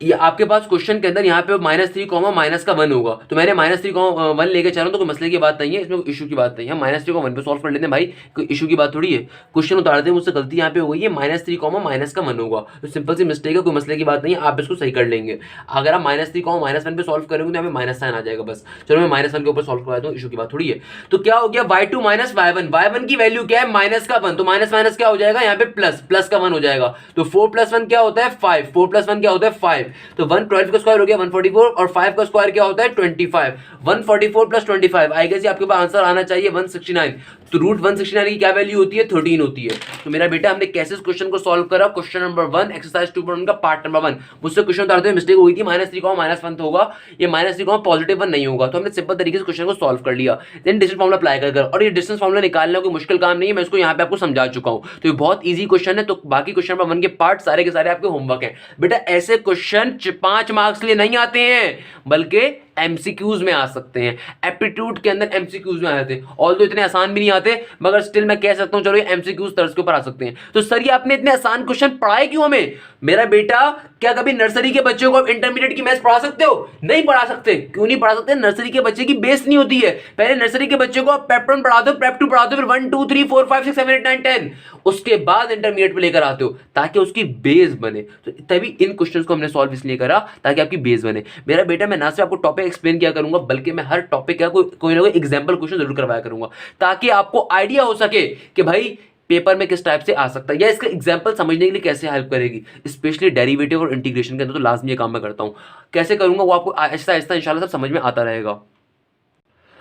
ये आपके पास क्वेश्चन के अंदर यहाँ पे -3 कॉमा माइनस का 1 होगा, तो मैंने -3 कॉमा 1 लेके चल रहा हूँ, तो कोई मसले की बात नहीं है, इसमें कोई इशू की बात नहीं है, हम -3 को 1 पे सॉल्व कर लेते हैं भाई, कोई इशू की बात थोड़ी है। क्वेश्चन उतारते हैं मुझसे गलती यहाँ पे हो गई है, -3 कॉमा माइनस का 1 होगा, तो सिंपल सी मिस्टेक है, कोई मसले की बात नहीं है, आप इसको सही कर लेंगे। अगर आप -3 कॉमा -1 पे सॉल्व करेंगे तो हमें माइनस साइन आ जाएगा बस। चलो मैं -1 के ऊपर सॉल्व करवाता हूँ, इशू की बात थोड़ी है। तो क्या हो गया y2 माइनस y1, y1 की वैल्यू क्या है माइनस का 1, तो माइनस माइनस क्या हो जाएगा यहाँ पे प्लस, प्लस का 1 हो जाएगा, तो 4 प्लस 1 क्या होता है 5, 4 प्लस 1 क्या होता है 5, तो 1 12 का स्क्वायर हो गया 144, और 5 का स्क्वायर क्या होता है 25, 144 प्लस 25 आई गेस आपके पास आंसर आना चाहिए 169। तो रूट 169 की क्या वैल्यू होती है 13 होती है। तो मेरा बेटा हमने कैसे इस क्वेश्चन को सॉल्व करा, क्वेश्चन नंबर 1 एक्सरसाइज 2.1 का पार्ट नंबर 1, मुझसे क्वेश्चन उतारते हुए मिस्टेक हो गई थी, -3 होगा, ये -3 पॉजिटिव 1 नहीं होगा, तो हमने सिंपल तरीके से क्वेश्चन को सॉल्व कर लिया। देन डिस्टेंस फार्मूला अप्लाई कर, और ये डिस्टेंस फार्मूला निकालना कोई मुश्किल काम नहीं है, मैं इसको यहाँ पे आपको समझा चुका हूँ, तो ये बहुत ईजी क्वेश्चन है। तो बाकी क्वेश्चन नंबर 1 के पार्ट सारे के सारे आपके होमवर्क है बेटा। ऐसे क्वेश्चन 5 मार्क्स लिए नहीं आते हैं, बल्कि एमसीक्यूज में आ सकते हैं, एप्टीट्यूड के अंदर एमसीक्यूज में आ जाते हैं, ऑल्दो इतने आसान भी नहीं आते, मगर स्टिल मैं कह सकता हूं चलो ये एमसीक्यूज तर्ज के ऊपर आ सकते हैं। तो सर ये आपने इतने आसान क्वेश्चन पढ़ाए क्यों हमें? मेरा बेटा क्या कभी नर्सरी के बच्चों को आप इंटरमीडिएट की मैथ्स पढ़ा सकते हो? नहीं पढ़ा सकते। क्यों नहीं पढ़ा सकते? नर्सरी के बच्चे की बेस नहीं होती है। पहले नर्सरी के बच्चे को आप प्रेप 1 पढ़ा दो, प्रेप 2 पढ़ा दो, फिर 1 2 3 4 5 6 7 8 9 10, उसके बाद इंटरमीडिएट पे लेकर आते हो ताकि उसकी बेस बने। तो तभी इन क्वेश्चंस को हमने सॉल्व इसलिए करा ताकि आपकी बेस बने। मेरा बेटा मैं ना सिर्फ आपको टॉपिक एक्सप्लेन किया करूंगा, बल्कि मैं हर टॉपिक का कोई ना कोई एग्जांपल क्वेश्चन जरूर करवाया करूंगा, ताकि आपको आइडिया हो सके कि भाई पेपर में किस टाइप से आ सकता है, या इसका एग्जांपल समझने के लिए कैसे हेल्प करेगी। स्पेशली डेरिवेटिव और इंटीग्रेशन के अंदर तो लाजमी ये काम मैं करता हूं। कैसे करूंगा वो आपको आहिस्ता आहिस्ता इंशाल्लाह सब समझ में आता रहेगा।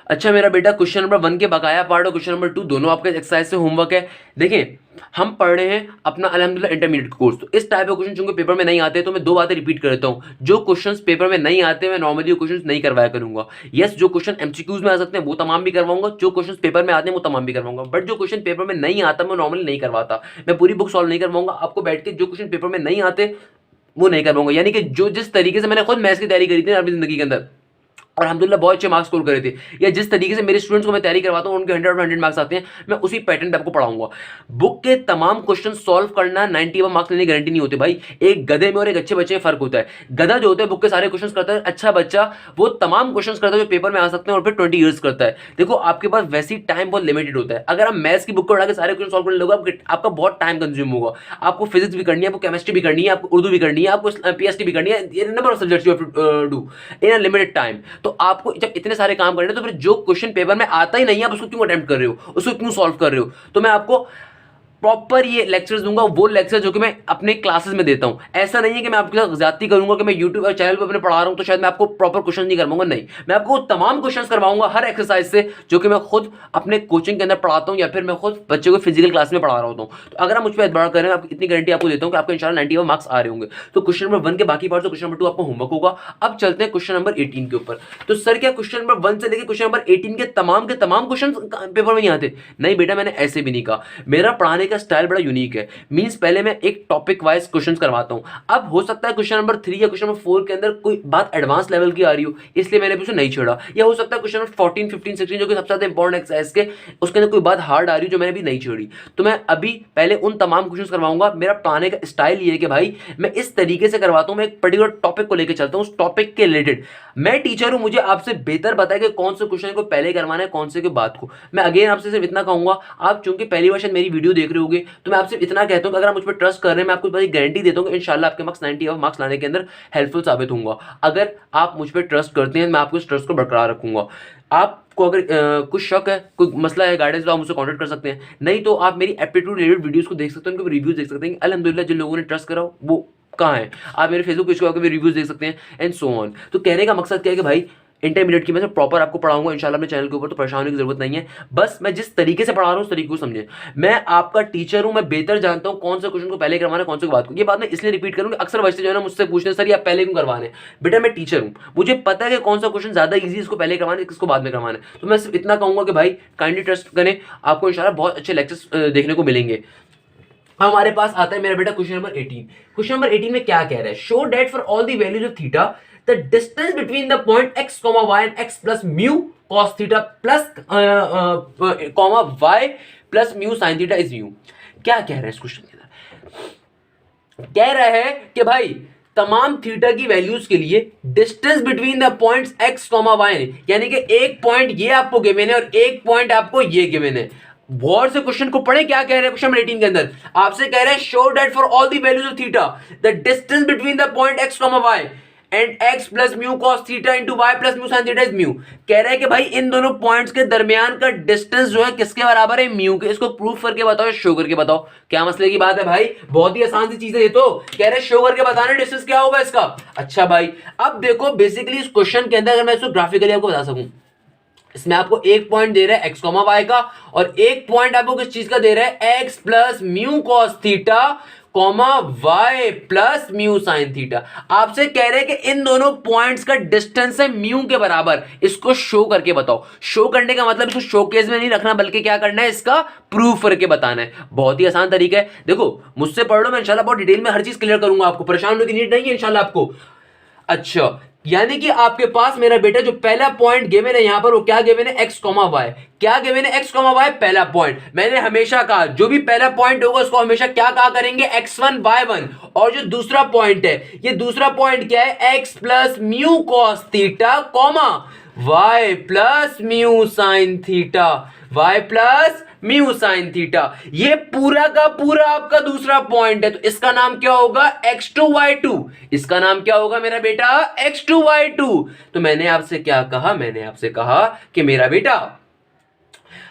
अच्छा मेरा बेटा क्वेश्चन नंबर 1 के बकाया पार्ट और क्वेश्चन नंबर 2 दोनों आपके एक्सरसाइज से होमवर्क है। देखिए हम पढ़ रहे हैं अपना अल्हम्दुलिल्लाह इंटरमीडिएट कोर्स, तो इस टाइप के क्वेश्चन चूंकि पेपर में नहीं आते तो मैं 2 बातें रिपीट कर देता हूँ। जो क्वेश्चंस पेपर में नहीं आते मैं नॉर्मली वो क्वेश्चंस नहीं करवाया करूंगा। यस जो क्वेश्चन एमसीक्यूज में आ सकते हैं वो तमाम भी करवाऊंगा, जो क्वेश्चन पेपर में आते हैं वो तमाम भी करवाऊंगा, बट जो क्वेश्चन पेपर में नहीं आता मैं नॉर्मली नहीं करवाता। मैं पूरी बुक सॉल्व नहीं करवाऊंगा, आपको बैठ के जो क्वेश्चन पेपर में नहीं आते वो नहीं करवाऊंगा। यानी कि जो जिस तरीके से मैंने खुद मैथ्स की तैयारी करी थी अपनी जिंदगी के अंदर और अल्हम्दुलिल्लाह बहुत अच्छे मार्क्स स्कोर करे थे, या जिस तरीके से मेरे स्टूडेंट्स को मैं तैयारी करवाता हूँ उनके 100 और 100 मार्क्स आते हैं, मैं उसी पैटर्न पे आपको पढ़ाऊंगा। बुक के तमाम क्वेश्चन सॉल्व करना 91 मार्क्स लेने की गारंटी नहीं होती भाई। एक गधे में और एक अच्छे बच्चे में फर्क होता है। गधा जो होता है बुक के सारे क्वेश्चन करता है, अच्छा बच्चा वो तमाम क्वेश्चन करता है जो पेपर में आ सकते हैं और फिर 20 ईयर्स करता है। देखो आपके पास वैसी टाइम बहुत लिमिटेड होता है। अगर आप मैथ्स की बुक को उठा के सारे क्वेश्चन सॉल्व करने लगोगे आपका बहुत टाइम कंज्यूम होगा। आपको फिजिक्स भी करनी है, आपको केमिस्ट्री भी करनी है, आपको उर्दू भी करनी है, आपको पीएचडी भी करनी है, ये number of subjects you have to do in a limited time. तो आपको जब इतने सारे काम करने तो फिर जो क्वेश्चन पेपर में आता ही नहीं है आप उसको क्यों अटेम्प्ट कर रहे हो, उसको क्यों सॉल्व कर रहे हो? तो मैं आपको प्रॉपर ये लेक्चर्स दूंगा, वो लेक्चर जो कि मैं अपने क्लासेस में देता हूं। ऐसा नहीं है कि मैं आपके साथ ज्यादती करूंगा कि मैं यूट्यूब और चैनल पर अपने पढ़ा रहा हूं तो शायद मैं आपको प्रॉपर क्वेश्चन नहीं करवाऊंगा। नहीं, मैं आपको तमाम क्वेश्चंस करवाऊंगा हर एक्सरसाइज से जो कि मैं खुद अपने कोचिंग के अंदर पढ़ाता हूं या फिर मैं खुद बच्चे को फिजिकल क्लास में पढ़ा रहा होता हूं। तो अगर आप मुझ पर एतबार करें आप इतनी गारंटी आपको देता हूं कि आपको इंशाल्लाह 91 मार्क्स आ रहे होंगे। तो क्वेश्चन नंबर 1 के बाकी पार्ट, क्वेश्चन नंबर 2 आपको होमवर्क होगा। अब चलते हैं क्वेश्चन नंबर 18 के ऊपर। तो सर क्या क्वेश्चन नंबर 1 से लेकर क्वेश्चन नंबर 18 के तमाम क्वेश्चन पेपर में नहीं आते? नहीं बेटा, मैंने ऐसे भी नहीं कहा। मेरा पढ़ाने का स्टाइल बड़ा यूनिक है। मींस पहले मैं एक टॉपिक वाइज क्वेश्चंस करवाता हूं। अब हो सकता है क्वेश्चन नंबर 3 या क्वेश्चन नंबर 4 के अंदर कोई बात एडवांस लेवल की आ रही हो, इसलिए मैंने उसे नहीं छोड़ा। या हो सकता है क्वेश्चन नंबर 14 15 16 जो कि सबसे ज्यादा इंपॉर्टेंट एक्सरसाइज के उसके अंदर कोई बात हार्ड आ रही हो जो मैंने भी नहीं छोड़ी। तो मैं अभी पहले उन तमाम क्वेश्चंस करवाऊंगा। मेरा पढ़ाने का स्टाइल ये है कि भाई मैं इस तरीके से करवाता हूं, मैं एक पर्टिकुलर टॉपिक को लेकर चलता हूं, उस टॉपिक के रिलेटेड। मैं टीचर हूं, मुझे आपसे बेहतर पता है कि कौन से क्वेश्चन को पहले करवाना है, कौन से के बाद को। मैं अगेन आपसे सिर्फ इतना कहूंगा, आप चूंकि पहली बार शायद मेरी वीडियो देख रहे होगे तो मैं आपसे इतना कहता हूं कि अगर आप मुझ पर ट्रस्ट कर रहे हैं, मैं आपको बड़ी गारंटी देता हूं कि इंशाल्लाह आपके मार्क्स 90 मार्क्स लाने के अंदर हेल्पफुल साबित होऊंगा। अगर आप मुझ पर ट्रस्ट करते हैं मैं आपको इस ट्रस्ट को बरकरार रखूंगा। आपको अगर कुछ शक है, कोई मसला है, गाइडेंस, तो आप मुझसे कॉन्टैक्ट कर सकते हैं। नहीं तो आप मेरी एप्टीट्यूड रिलेटेड वीडियोस को देख सकते हैं, उनके रिव्यूज देख सकते हैं। अल्हम्दुलिल्लाह जिन लोगों ने ट्रस्ट करा वो कहाँ है, आप मेरे फेसबुक पेज को आकर रिव्यूज देख सकते हैं एंड सो ऑन। तो कहने का मकसद क्या है कि भाई इंटरमीडिएट की मैं प्रॉपर आपको पढ़ाऊंगा इंशाल्लाह अपने चैनल के ऊपर, तो परेशान होने की जरूरत नहीं है। बस मैं जिस तरीके से पढ़ा रहा हूँ उस तरीके को समझे। मैं आपका टीचर हूं, मैं बेहतर जानता हूं कौन सा क्वेश्चन को पहले करवाना है कौन से को बाद को। ये बात मैं इसलिए रिपीट करूंगा, अक्सर बच्चे जो है ना मुझसे पूछते हैं सर ये आप पहले क्यों करवाने। बेटा मैं टीचर हूं, मुझे पता है कि कौन सा क्वेश्चन ज्यादा ईजी इसको पहले करवाना है किसको बाद में करवाना है। तो मैं सिर्फ इतना कहूंगा कि भाई काइंडली ट्रस्ट करें, आपको इंशाल्लाह बहुत अच्छे लेक्चर्स देखने को मिलेंगे। हमारे पास आता है मेरा बेटा क्वेश्चन नंबर 18। क्वेश्चन नंबर 18 में क्या कह रहा है, show that for all the values of theta the distance between the point x, y and x plus mu cos theta plus comma y plus mu sin theta is mu. क्या कह रहा है इस क्वेश्चन के अंदर, कह रहा है कि भाई तमाम थीटा की वैल्यूज के लिए distance between the points x, y, यानी कि एक पॉइंट ये आपको गिवन है और एक पॉइंट आपको ये गिवन है। गौर से क्वेश्चन को पढ़े, क्या कह रहे हैं क्वेश्चन नंबर 18 के अंदर आपसे कह रहे हैं show that for all the values of theta the distance between the point x, y and x plus mu cos theta into y plus mu sin theta is mu. कह रहा है कि भाई इन दोनों पॉइंट्स के दरमियान का डिस्टेंस जो है किसके बराबर है, म्यू के। इसको प्रूफ करके बताओ, शो करके बताओ। क्या मसले की बात है भाई, बहुत ही आसान सी चीज है ये तो। कह रहे हैं शो करके बताना डिस्टेंस क्या होगा इसका। अच्छा भाई अब देखो बेसिकली इस क्वेश्चन के अंदर अगर मैं इसको ग्राफिकली आपको बता सकूं, इसमें आपको एक पॉइंट दे रहा है x, y का और एक पॉइंट आपको किस चीज का दे रहा है x plus mu cos theta comma y plus mu sin theta. आपसे कह रहे हैं कि इन दोनों पॉइंट्स का डिस्टेंस है म्यू के बराबर, इसको शो करके बताओ। शो करने का मतलब इसको शोकेस में नहीं रखना बल्कि क्या करना है, इसका प्रूफ करके बताना है। बहुत ही आसान तरीका है, देखो मुझसे पढ़ लो, मैं इंशाल्लाह बहुत डिटेल में हर चीज क्लियर करूंगा, आपको परेशान होने की नीड नहीं है इंशाल्लाह आपको। अच्छा यानी कि आपके पास मेरा बेटा जो पहला पॉइंट गिवन है यहां पर वो क्या गिवन है, x, y। क्या गिवन है, x, y पहला पॉइंट। मैंने हमेशा कहा जो भी पहला पॉइंट होगा उसको हमेशा क्या कहा करेंगे, x1 y1। और जो दूसरा पॉइंट है, ये दूसरा पॉइंट क्या है, x plus mu cos theta comma y plus mu sin theta, y plus mu sin theta. ये पूरा का पूरा आपका दूसरा पॉइंट है, तो इसका नाम क्या होगा, x2 y2। इसका नाम क्या होगा मेरा बेटा, x2 y2। तो मैंने आपसे क्या कहा, मैंने आपसे कहा कि मेरा बेटा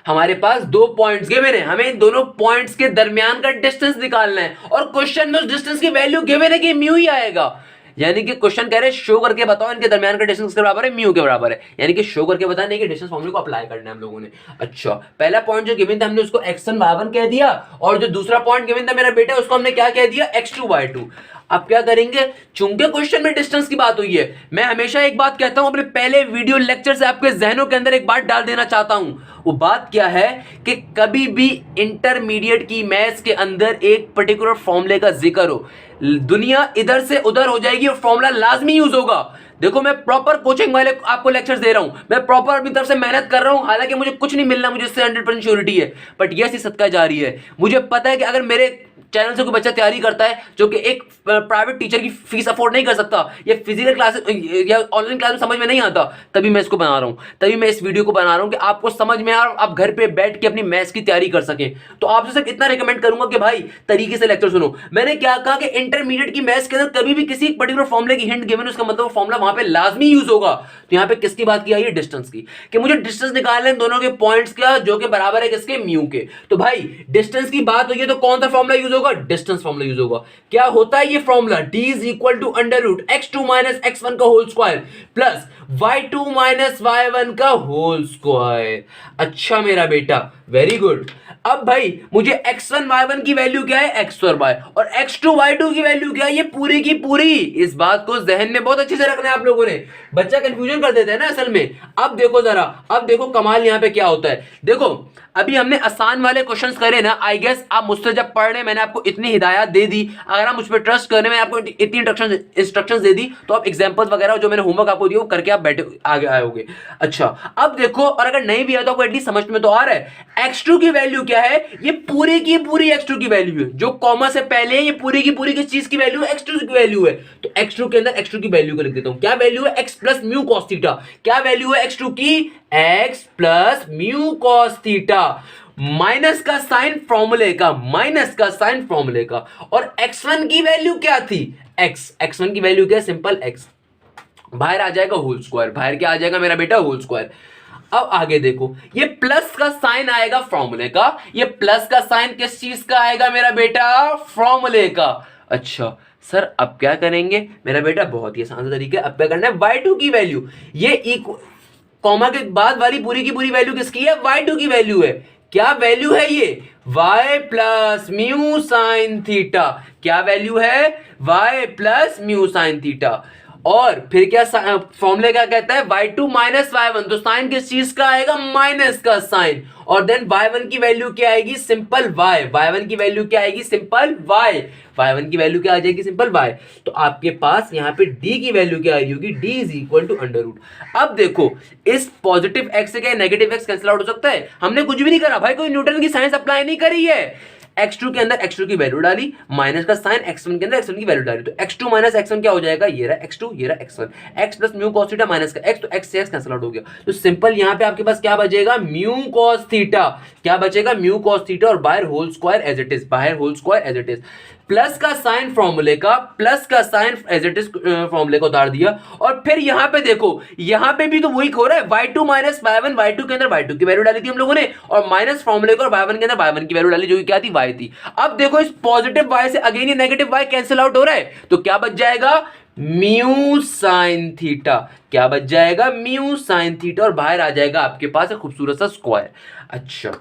हमारे पास दो पॉइंट्स गिवन है, हमें इन दोनों पॉइंट्स के दरमियान का डिस्टेंस निकालना है और क्वेश्चन में उस डिस्टेंस की वैल्यू गिवन है कि म्यू ही आएगा। यानी कि क्वेश्चन कह रहे हैं शो करके बताओ इनके दरमियान का डिस्टेंस किसके बराबर है, म्यू के बराबर है। यानी कि शो करके बताने के डिस्टेंस फॉर्मूले को अप्लाई करना है हम लोगों ने। अच्छा पहला पॉइंट जो गिवन था हमने उसको x1 y1 कह दिया और जो दूसरा पॉइंट गिवन था मेरा बेटा उसको हमने क्या कह दिया, x2 y2। अब क्या करेंगे, चूंकि क्वेश्चन में डिस्टेंस की बात हुई है, मैं हमेशा एक बात कहता हूं, अपने पहले वीडियो लेक्चर से आपके जहनों के अंदर एक बात डाल देना चाहता हूं। वो बात क्या है कि कभी भी इंटरमीडिएट की मैथ्स के अंदर एक पर्टिकुलर फॉर्मूले का जिक्र हो, दुनिया इधर से उधर हो जाएगी और फॉर्मूला लाजमी यूज होगा। देखो मैं प्रॉपर कोचिंग वाले आपको लेक्चर्स दे रहा हूं, मैं प्रॉपर अपनी तरफ से मेहनत कर रहा हूं, हालांकि मुझे कुछ नहीं मिलना, मुझे इससे 100% श्योरिटी है, बट यह सदका जारी है। मुझे पता है कि अगर मेरे चैनल से कोई बच्चा तैयारी करता है जो कि एक प्राइवेट टीचर की फीस अफोर्ड नहीं कर सकता या फिजिकल क्लासेस या ऑनलाइन क्लास में समझ में नहीं आता, तभी मैं इसको बना रहा हूं, तभी मैं इस वीडियो को बना रहा हूं कि आपको समझ में आ, आप घर पे बैठ के अपनी मैथ्स की तैयारी कर सकें। तो आपसे सिर्फ इतना रिकमेंड करूंगा कि भाई तरीके से लेक्चर सुनो। मैंने क्या कहा कि इंटरमीडिएट की मैथ्स के अंदर कभी भी किसी पर्टिकुलर फॉर्मूले की हिंट गिवन, उसका मतलब फॉर्मूला वहां पे लाजमी यूज होगा। तो यहां पे किसकी बात की आई है, डिस्टेंस की, कि मुझे डिस्टेंस निकालना है दोनों के पॉइंट्स का जो कि बराबर है किसके, म्यू के। तो भाई डिस्टेंस की बात हुई है तो कौन सा फॉर्मूला यूज होगा, डिस्टेंस फॉर्मूला यूज होगा। क्या होता है ये formula, d is equal to under root x2 minus x1 का whole square plus y2 minus y1 का होल स्क्वायर। अच्छा मेरा बेटा वेरी गुड। अब भाई मुझे x1 y1 की वैल्यू क्या है, x और y, और x2 y2 की वैल्यू क्या है, ये पूरी की पूरी। इस बात को जहन में बहुत अच्छे से रखना है आप लोगों ने, बच्चा कंफ्यूजन कर देता है ना असल में। अब देखो जरा, अब देखो कमाल यहां पे क्या होता है। देखो अभी हमने आसान वाले क्वेश्चंस करे ना, आई गेस आप मुझसे जब पढ़ रहे, मैंने आपको इतनी हिदायत दे दी, अगर आप मुझ पर ट्रस्ट कर रहे, मैंने आपको इतनी इंस्ट्रक्शंस दे दी, तो आप एग्जांपल्स वगैरह जो मैंने होमवर्क आपको दिया वो करके आप बैठे आगे आओगे। अच्छा अब देखो, और अगर नहीं भी आया तो आपको एटलीस्ट समझ में तो आ रहा है। x2 की वैल्यू क्या है, ये पूरी की पूरी x2 की वैल्यू है, जो कॉमा से पहले ये पूरी की पूरी किस चीज की वैल्यू है, x2 की वैल्यू है। तो x2 के अंदर x2 की वैल्यू को लिख देता हूं, क्या वैल्यू है, x plus mu cos theta. क्या वैल्यू है x2 की, x plus mu cos theta, minus का साइन फॉर्मूले का, माइनस का साइन फॉर्मूले का। और x1 की वैल्यू क्या थी, x1 की वैल्यू क्या है, सिंपल x, बाहर आ जाएगा होल स्क्वायर, बाहर क्या आ जाएगा मेरा बेटा, होल स्क्वायर। अब आगे देखो, ये प्लस का साइन आएगा फॉर्मूले का, ये प्लस का साइन किस चीज का आएगा मेरा बेटा, फॉर्मूले का। अच्छा सर अब क्या करेंगे मेरा बेटा? बहुत ही आसान तरीका है। अब क्या करना है, y2 की वैल्यू, ये कॉमा के बाद वाली पूरी की पूरी वैल्यू किसकी है? y2 की वैल्यू है। क्या वैल्यू है ये? y plus mu sine theta. क्या वैल्यू है? y plus mu sine theta. और फिर क्या फॉर्मूले क्या कहता है? y2 माइनस y1, तो साइन किस चीज का आएगा? माइनस का साइन। और देन y1 की वैल्यू क्या आएगी? Simple y। y1 की वैल्यू क्या आएगी? Simple y। y1 की वैल्यू क्या आ जाएगी? Simple y। तो आपके पास यहाँ पे d की वैल्यू क्या आई होगी? d is equal to under root. अब देखो, इस पॉजिटिव x से क्या नेगेटिव x कैंसिल आउट हो सकता है? हमने कुछ भी नहीं करा भाई, कोई न्यूटन की साइंस अप्लाई नहीं करी है। x2 के अंदर x2 की वैल्यू डाली, माइनस का साइन x1 के अंदर x1 की वैल्यू डाली, तो x2 माइनस x1 क्या हो जाएगा? ये रहा x2, ये रहा x1, x plus mu cos theta minus का x, तो x से x कैंसिल आउट हो गया। तो सिंपल यहां पे आपके पास क्या बचेगा? Mu cos theta. क्या बचेगा? म्यू कॉस थीटा, और बाहर whole square as it is, बाहर whole square as it is, plus का साइन फॉर्मूले का, प्लस का साइन एज इट इज फॉर्मूले को उतार दिया। और फिर यहां पे देखो, यहां पे भी तो वही हो रहा है, y2 माइनस y1, y2 के अंदर y2 की वैल्यू डाली थी हम लोगों ने, और माइनस फॉर्मूले को, और y1 के अंदर y1 की वैल्यू डाली, जो कि क्या थी? y थी। अब देखो, इस पॉजिटिव y से अगेन ये नेगेटिव y कैंसिल आउट हो रहा है, तो क्या बच जाएगा? Mu sine theta. क्या बच जाएगा? म्यू साइन थीटा, और बाहर आ जाएगा आपके पास एक खूबसूरत सा स्क्वायर। अच्छा,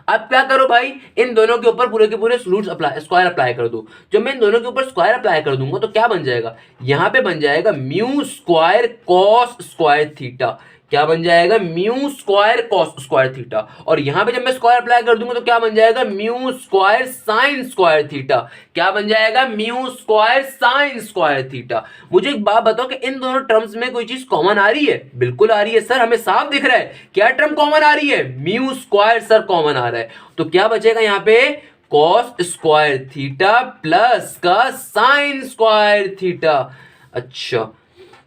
अब क्या करो भाई, इन दोनों के ऊपर पूरे के पूरे रूट्स अप्लाई, स्क्वायर अप्लाई कर दो। जब मैं इन दोनों के ऊपर स्क्वायर अप्लाई कर दूंगा तो क्या बन जाएगा? यहां पे बन जाएगा mu square cos square theta. क्या बन जाएगा? Mu square cos square theta. और यहां पे जब मैं स्क्वायर अप्लाई कर दूंगा तो क्या बन जाएगा? Mu square sine square theta. क्या बन जाएगा? Mu square sine square theta. मुझे एक बात बताओ कि इन दोनों टर्म्स में कोई चीज कॉमन आ रही है? बिल्कुल आ रही है सर, हमें साफ दिख रहा है। क्या टर्म कॉमन आ रही है? म्यू स्क्वायर सर कॉमन आ रहा है। तो क्या बचेगा यहां पे? कॉस स्क्वायर थीटा प्लस का साइन स्क्वायर थीटा। अच्छा,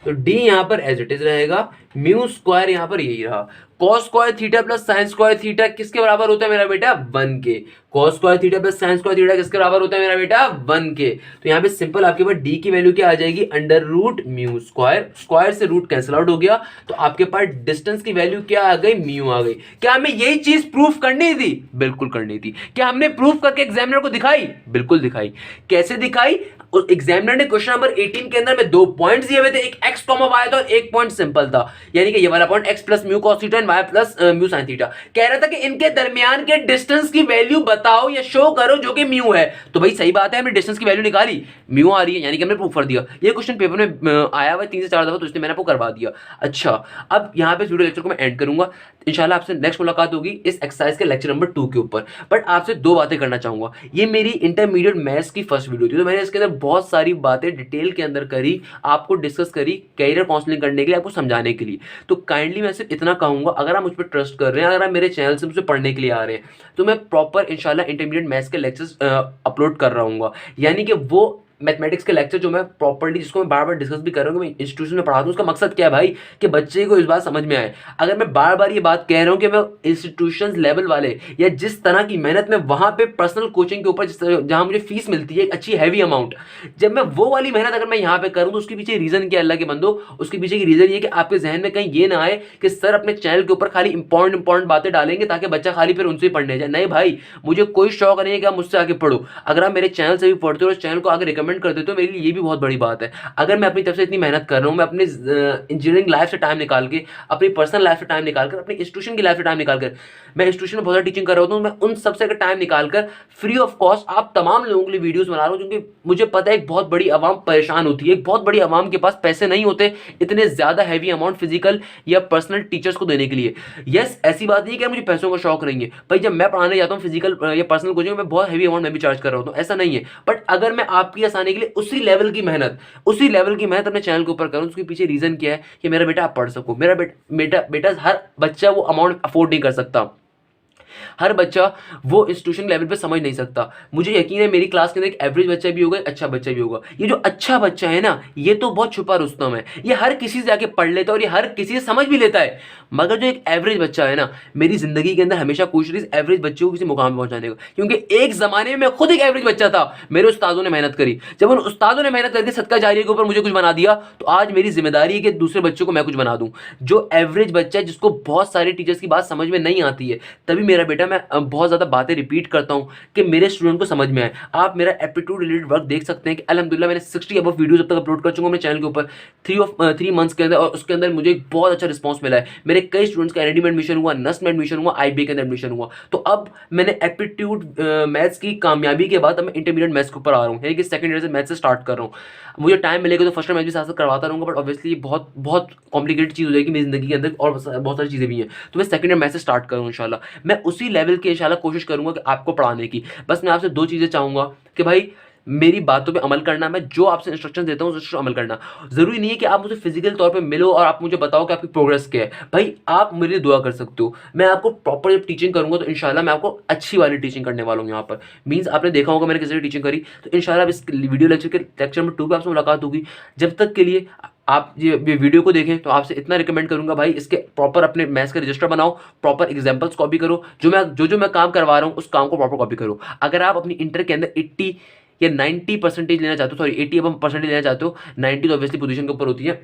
तो d यहां पर एज इट इज रहेगा, म्यू स्क्वायर यहां पर यही रहा। Cos square theta plus sine square theta किसके बराबर होता है मेरा बेटा? 1 के। Cos square theta plus sine square theta किसके बराबर होता है मेरा बेटा? 1 के। तो यहां पे सिंपल आपके पास d की वैल्यू क्या आ जाएगी? Under root mu square, square से रूट कैंसिल आउट हो गया, तो आपके पास डिस्टेंस की वैल्यू क्या आ गई? म्यू आ गई। क्या हमें यही चीज प्रूफ करनी थी? बिल्कुल करनी थी। क्या हमने प्रूफ करके एग्जामिनर को दिखाई? बिल्कुल दिखाई। कैसे दिखाई? उस एग्जामिनर ने क्वेश्चन नंबर 18 के अंदर में 2 पॉइंट्स दिए हुए थे, एक x कॉमा y था और एक पॉइंट सिंपल था, यानी कि ये वाला point x plus mu cos theta and y plus mu sine theta. कह रहा था कि इनके दरमियान के डिस्टेंस की वैल्यू बताओ या शो करो जो कि म्यू है। तो भाई सही बात है, हमने डिस्टेंस की वैल्यू निकाली, म्यू आ रही है, यानी कि हमने प्रूफ कर दिया। ये क्वेश्चन पेपर में आया हुआ 3 से 4 दफा, तो इसलिए मैंने आपको करवा दिया। अच्छा, अब यहाँ पे वीडियो लेक्चर को मैं एंड करूंगा। इंशाल्लाह आपसे नेक्स्ट मुलाकात होगी इस एक्सरसाइज के लेक्चर नंबर 2 के ऊपर। बट आपसे 2 बातें करना चाहूंगा। ये मेरी इंटरमीडिएट मैथ्स की फर्स्ट वीडियो थी, तो मैंने इसके अंदर बहुत सारी बातें डिटेल के अंदर करी, आपको डिस्कस करी, कैरियर काउंसलिंग करने के लिए, आपको समझाने के लिए। तो काइंडली मैं सिर्फ इतना कहूंगा, अगर आप मुझ पर ट्रस्ट कर रहे हैं, अगर आप मेरे चैनल से मुझसे पढ़ने के लिए आ रहे हैं, तो मैं प्रॉपर इंशाल्लाह इंटरमीडिएट मैथ्स के लेक्चर्स अपलोड कर रहा हूँ, यानी कि वो मैथमेटिक्स के लेक्चर जो मैं प्रॉपर्ली, जिसको मैं बार बार डिस्कस भी कर रहा हूँ, मैं इंस्टीट्यूशन में पढ़ा दूँ। उसका मकसद क्या है भाई? कि बच्चे को इस बात समझ में आए। अगर मैं बार बार ये बात कह रहा हूँ कि मैं इंस्टीट्यूशन लेवल वाले या जिस तरह की मेहनत में वहाँ पे पर्सनल कोचिंग के ऊपर जहाँ मुझे फीस मिलती है एक अच्छी हैवी अमाउंट, जब मैं वो वाली मेहनत अगर मैं यहाँ पे करूँ, तो उसके पीछे रीजन क्या? अल्लाह के बंदो, उसके पीछे की रीजन ये कि आपके जहन में कहीं ये ना आए कि सर अपने चैनल के ऊपर खाली इंपॉर्टेंट बातें डालेंगे ताकि बच्चा खाली फिर उनसे ही पढ़ने जाए। नहीं भाई, मुझे कोई शौक नहीं है कि आप मुझसे आगे पढ़ो। अगर आप मेरे चैनल से भी पढ़ते हो और चैनल को आगे रिकमेंड कर देते हो, मेरे लिए ये भी बहुत बड़ी बात है। अगर मैं अपनी तरफ से इतनी मेहनत कर रहा हूँ, मैं अपनी इंजीनियरिंग लाइफ से टाइम निकाल के, अपनी पर्सनल लाइफ से टाइम निकालकर, अपनी इंस्टीट्यूशन की लाइफ से टाइम निकालकर, मैं इंस्टीट्यूशन में बहुत सारी टीचिंग कर रहा हूँ, मैं उन सबसे अगर टाइम निकालकर फ्री ऑफ कॉस्ट आप तमाम लोगों के लिए वीडियोस बना रहा हूँ, क्योंकि मुझे पता है एक बहुत बड़ी आवाम परेशान होती है, एक बहुत बड़ी आवाम के पास पैसे नहीं होते इतने ज्यादा हैवी अमाउंट फिजिकल या पर्सनल टीचर्स को देने के लिए। यस, ऐसी बात नहीं कि मुझे पैसों का शौक नहीं है भाई, जब मैं पढ़ाने जाता हूँ फिजिकल या पर्सनल कोचिंग में बहुत हैवी अमाउंट मैं भी चार्ज कर रहा हूँ, ऐसा नहीं है। बट अगर मैं आपकी आसानी के लिए उसी लेवल की मेहनत अपने चैनल के ऊपर करूं, उसके पीछे रीजन क्या है कि मेरा बेटा आप पढ़ सको। मेरा बेटा हर बच्चा वो अमाउंट अफोर्ड नहीं कर सकता, हर बच्चा वो इंस्टीट्यूशन लेवल पे समझ नहीं सकता। मुझे यकीन है मेरी क्लास के अंदर एक एवरेज बच्चा भी होगा, एक अच्छा बच्चा भी होगा। ये जो अच्छा बच्चा है ना, ये तो बहुत छुपा रुस्तम है, ये हर किसी से जाके पढ़ लेता है और ये हर किसी से समझ भी लेता है। मगर जो एक एवरेज बच्चा है ना, मेरी जिंदगी के अंदर हमेशा कोशिश रही एवरेज बच्चे को किसी मुकाम में पहुंचाने को, क्योंकि एक जमाने में मैं खुद एक एवरेज बच्चा था। मेरे उस्तादों ने मेहनत करी, जब उन उस्तादों ने मेहनत करके सदका जारिया के ऊपर मुझे कुछ बना दिया, तो आज मेरी जिम्मेदारी है कि दूसरे बच्चों को मैं कुछ बना दूं। जो एवरेज बच्चा है, जिसको बहुत सारे टीचर्स की बात समझ में नहीं आती है, तभी मेरा मेरा बेटा मैं बहुत ज़्यादा बातें रिपीट करता हूँ कि मेरे स्टूडेंट को समझ में आए। आप मेरा एप्टीट्यूड रिलेटेड वर्क देख सकते हैं कि अल्हम्दुलिल्लाह मैंने 60 अबव वीडियोज़ अब तक अपलोड कर चुका हूँ अपने चैनल के ऊपर 3 मंथ्स के अंदर, और उसके अंदर मुझे एक बहुत अच्छा रिस्पॉन्स मिला है। मेरे कई स्टूडेंट्स का एनडी में एडमिशन हुआ, नस्ट में एडमिशन हुआ, आईबीए के अंदर एडमिशन हुआ। तो अब मैंने एप्टीट्यूड मैथ्स की कामयाबी के बाद अब मैं इंटरमीडिएट मैथ्स के ऊपर आ रहा हूँ, यानी कि सेकंड ईयर से मैथ्स से स्टार्ट कर रहा हूँ। मुझे टाइम मिलेगा तो फर्स्ट टाइम मैथ भी साथ साथ करवाता रहूँगा, बट ऑब्वियसली बहुत बहुत कॉम्प्लिकेटेड चीज़ हो जाएगी मेरी ज़िंदगी के अंदर, और बहुत सारी चीज़ें भी हैं। तो मैं सेकंड ईयर मैथ्स से स्टार्ट करूँ इंशाल्लाह। मैं उसी लेवल की इंशाल्लाह कोशिश करूँगा कि आपको पढ़ाने की। बस मैं आपसे 2 चीज़ें चाहूँगा कि भाई मेरी बातों पे अमल करना, मैं जो आपसे इंस्ट्रक्शन देता हूँ उस पर अमल करना। ज़रूरी नहीं है कि आप मुझे फिजिकल तौर पे मिलो और आप मुझे बताओ कि आपकी प्रोग्रेस क्या है। भाई आप मेरे लिए दुआ कर सकते हो। मैं आपको प्रॉपर जब टीचिंग करूँगा तो इंशाल्लाह मैं आपको अच्छी वाली टीचिंग करने वाला हूँ यहाँ पर। मीन्स आपने देखा होगा मैंने किसी की टीचिंग करी, तो इंशाल्लाह अब इस वीडियो लेक्चर नंबर 2 पे आपसे मुलाकात होगी। जब तक के लिए आप ये वीडियो को देखें तो आपसे इतना रिकमेंड करूंगा भाई, इसके प्रॉपर अपने मैथ्स का रजिस्टर बनाओ, प्रॉपर एग्जांपल्स कॉपी करो, जो मैं काम करवा रहा हूँ उस काम को प्रॉपर कॉपी करो। अगर आप अपनी इंटर के अंदर 80 या 90% लेना चाहते हो, सॉरी 80 अब परसेंटेज लेना चाहते हो, 90 तो ऑब्वियसली पोजीशन के ऊपर होती है,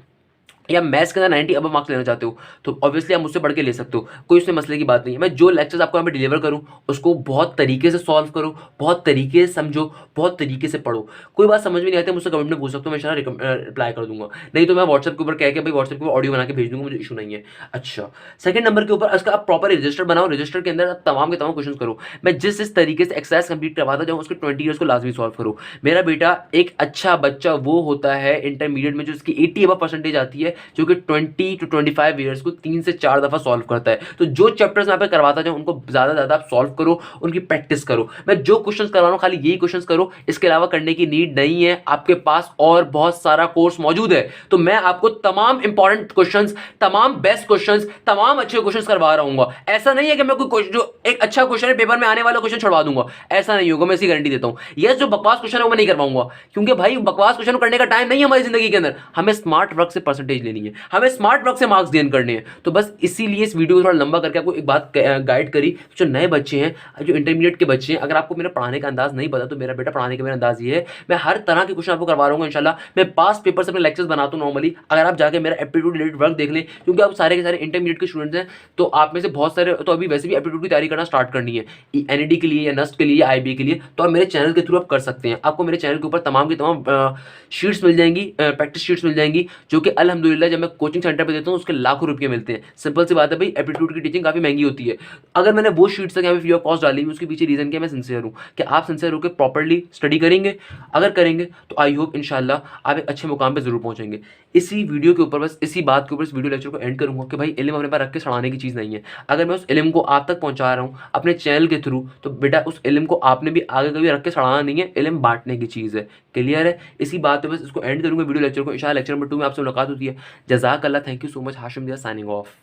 या मैथ्स के अंदर 90 अब मार्क्स लेना चाहते हो तो ऑब्वियसली आप मुझसे बढ़ के ले सकते हो, कोई उसमें मसले की बात नहीं है। मैं जो लेक्चर्स आपको यहाँ पे डिलीवर करूँ उसको बहुत तरीके से सॉल्व करो, बहुत तरीके से समझो, बहुत तरीके से पढ़ो। कोई बात समझ में नहीं आती मुझसे कमेंट में पूछ सकते हो, मैं इंशाल्लाह रिप्लाई कर दूंगा। नहीं तो मैं व्हाट्सएप के ऊपर कह के भाई व्हाट्सएप के ऊपर ऑडियो बना के भेज दूंगा, मुझे इशू नहीं है। अच्छा, सेकंड नंबर के ऊपर इसका आप प्रॉपर रजिस्टर बनाओ, रजिस्टर के अंदर आप तमाम के तमाम क्वेश्चन करो। मैं जिस तरीके से एक्सरसाइज कंप्लीट करवाता जाऊँ उसके 20 ईयर्स को लाजमी सॉल्व करो। मेरा बेटा एक अच्छा बच्चा वो होता है इंटरमीडिएट में जो उसकी 80 अब परसेंटेज आती है, जो कि 20 to 25 ईयर्स को 3 से 4 दफ़ा सॉल्व करता है। तो जो चैप्टर्स यहाँ पे करवाता जाऊँ उनको ज़्यादा ज़्यादा आप सॉल्व करो, उनकी प्रैक्टिस करो। मैं जो क्वेश्चंस करवा रहा हूँ खाली यही क्वेश्चंस करो, इसके अलावा करने की नीड नहीं है। आपके पास और बहुत सारा कोर्स मौजूद है, तो मैं आपको तमाम इंपॉर्टेंट क्वेश्चंस, तमाम बेस्ट क्वेश्चंस, तमाम अच्छे क्वेश्चंस करवा रहा हूँ। ऐसा नहीं है कि मैं कोई जो एक अच्छा क्वेश्चन है पेपर में आने वाला क्वेश्चन छुड़वा दूंगा, ऐसा नहीं होगा, मैं इसकी गारंटी देता हूँ। यस, जो बकवास क्वेश्चन है वो मैं नहीं करवाऊंगा, क्योंकि भाई बकवास क्वेश्चन करने का टाइम नहीं है हमारी जिंदगी के अंदर। हमें स्मार्ट वर्क से परसेंटेज लेनी है, हमें स्मार्ट वर्क से मार्क्स गेन करने हैं। तो बस इसीलिए इस वीडियो को थोड़ा लंबा करके आपको एक बात गाइड करी। जो नए बच्चे हैं, जो इंटरमीडिएट के बच्चे हैं, अगर आपको मेरा पढ़ाने का अंदाज नहीं पता तो मेरा बेटा पढ़ाने का मेरा अंदाज ये है, मैं हर तरह के क्वेश्चन आपको करवा रहा हूँ इंशाल्लाह। मैं पास पेपर से अपने लेक्चर्स बनाता हूँ नॉर्मली। अगर आप जाके मेरा एप्टीट्यूड रिलेटेड वर्क देख लें, क्योंकि आप सारे के सारे इंटरमीडिएट के स्टूडेंट्स हैं, तो आप में से बहुत सारे तो अभी वैसे भी एप्टीट्यूड की तैयारी करना स्टार्ट करनी है, एनईडी के लिए या नस्ट के लिए या आईबी के लिए, तो आप मेरे चैनल के थ्रू आप कर सकते हैं। आपको मेरे चैनल के ऊपर तमाम की तमाम शीट्स मिल जाएंगी, प्रैक्टिस शीट्स मिल जाएंगी, जो कि अल्हम्दुलिल्लाह जब मैं कोचिंग सेंटर पे देता हूँ उसके लाखों रुपये मिलते हैं। सिंपल सी बात है भाई, एप्टीट्यूड की टीचिंग काफ़ी महंगी होती है। अगर मैंने वो शीट्स तक यहाँ पे फ्री ऑफ कॉस्ट डाली हुई, उसके पीछे रीज़न क्या, मैं सिंसियर हूँ कि आप सिंसियर होकर प्रॉपरली स्टडी करेंगे। अगर करेंगे तो आई होप इंशाल्लाह आप एक अच्छे मुकाम पे ज़रूर पहुँचेंगे। इसी वीडियो के ऊपर, बस इसी बात के ऊपर इस वीडियो लेक्चर को एंड करूँगा कि भाई इल्म अपने पास रख के सड़ाने की चीज़ नहीं है। अगर मैं उस इल्म को आप तक पहुँचा रहा हूँ अपने चैनल के थ्रू, तो बेटा उस इल्म को आपने भी आगे कभी रख के सड़ाना नहीं है, इल्म बांटने की चीज़ है। क्लियर है? इसी बात पे बस इसको एंड करूँगा वीडियो लेक्चर को। इंशाल्लाह लेक्चर नंबर 2 में आपसे मुलाकात होती है। जज़ाक अल्लाह, thank you so much. Hashim दिया साइनिंग ऑफ।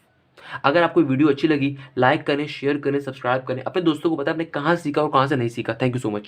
अगर आपको वीडियो अच्छी लगी लाइक करें, शेयर करें, सब्सक्राइब करें, अपने दोस्तों को बताएं आपने कहाँ सीखा और कहाँ से नहीं सीखा। Thank you so much.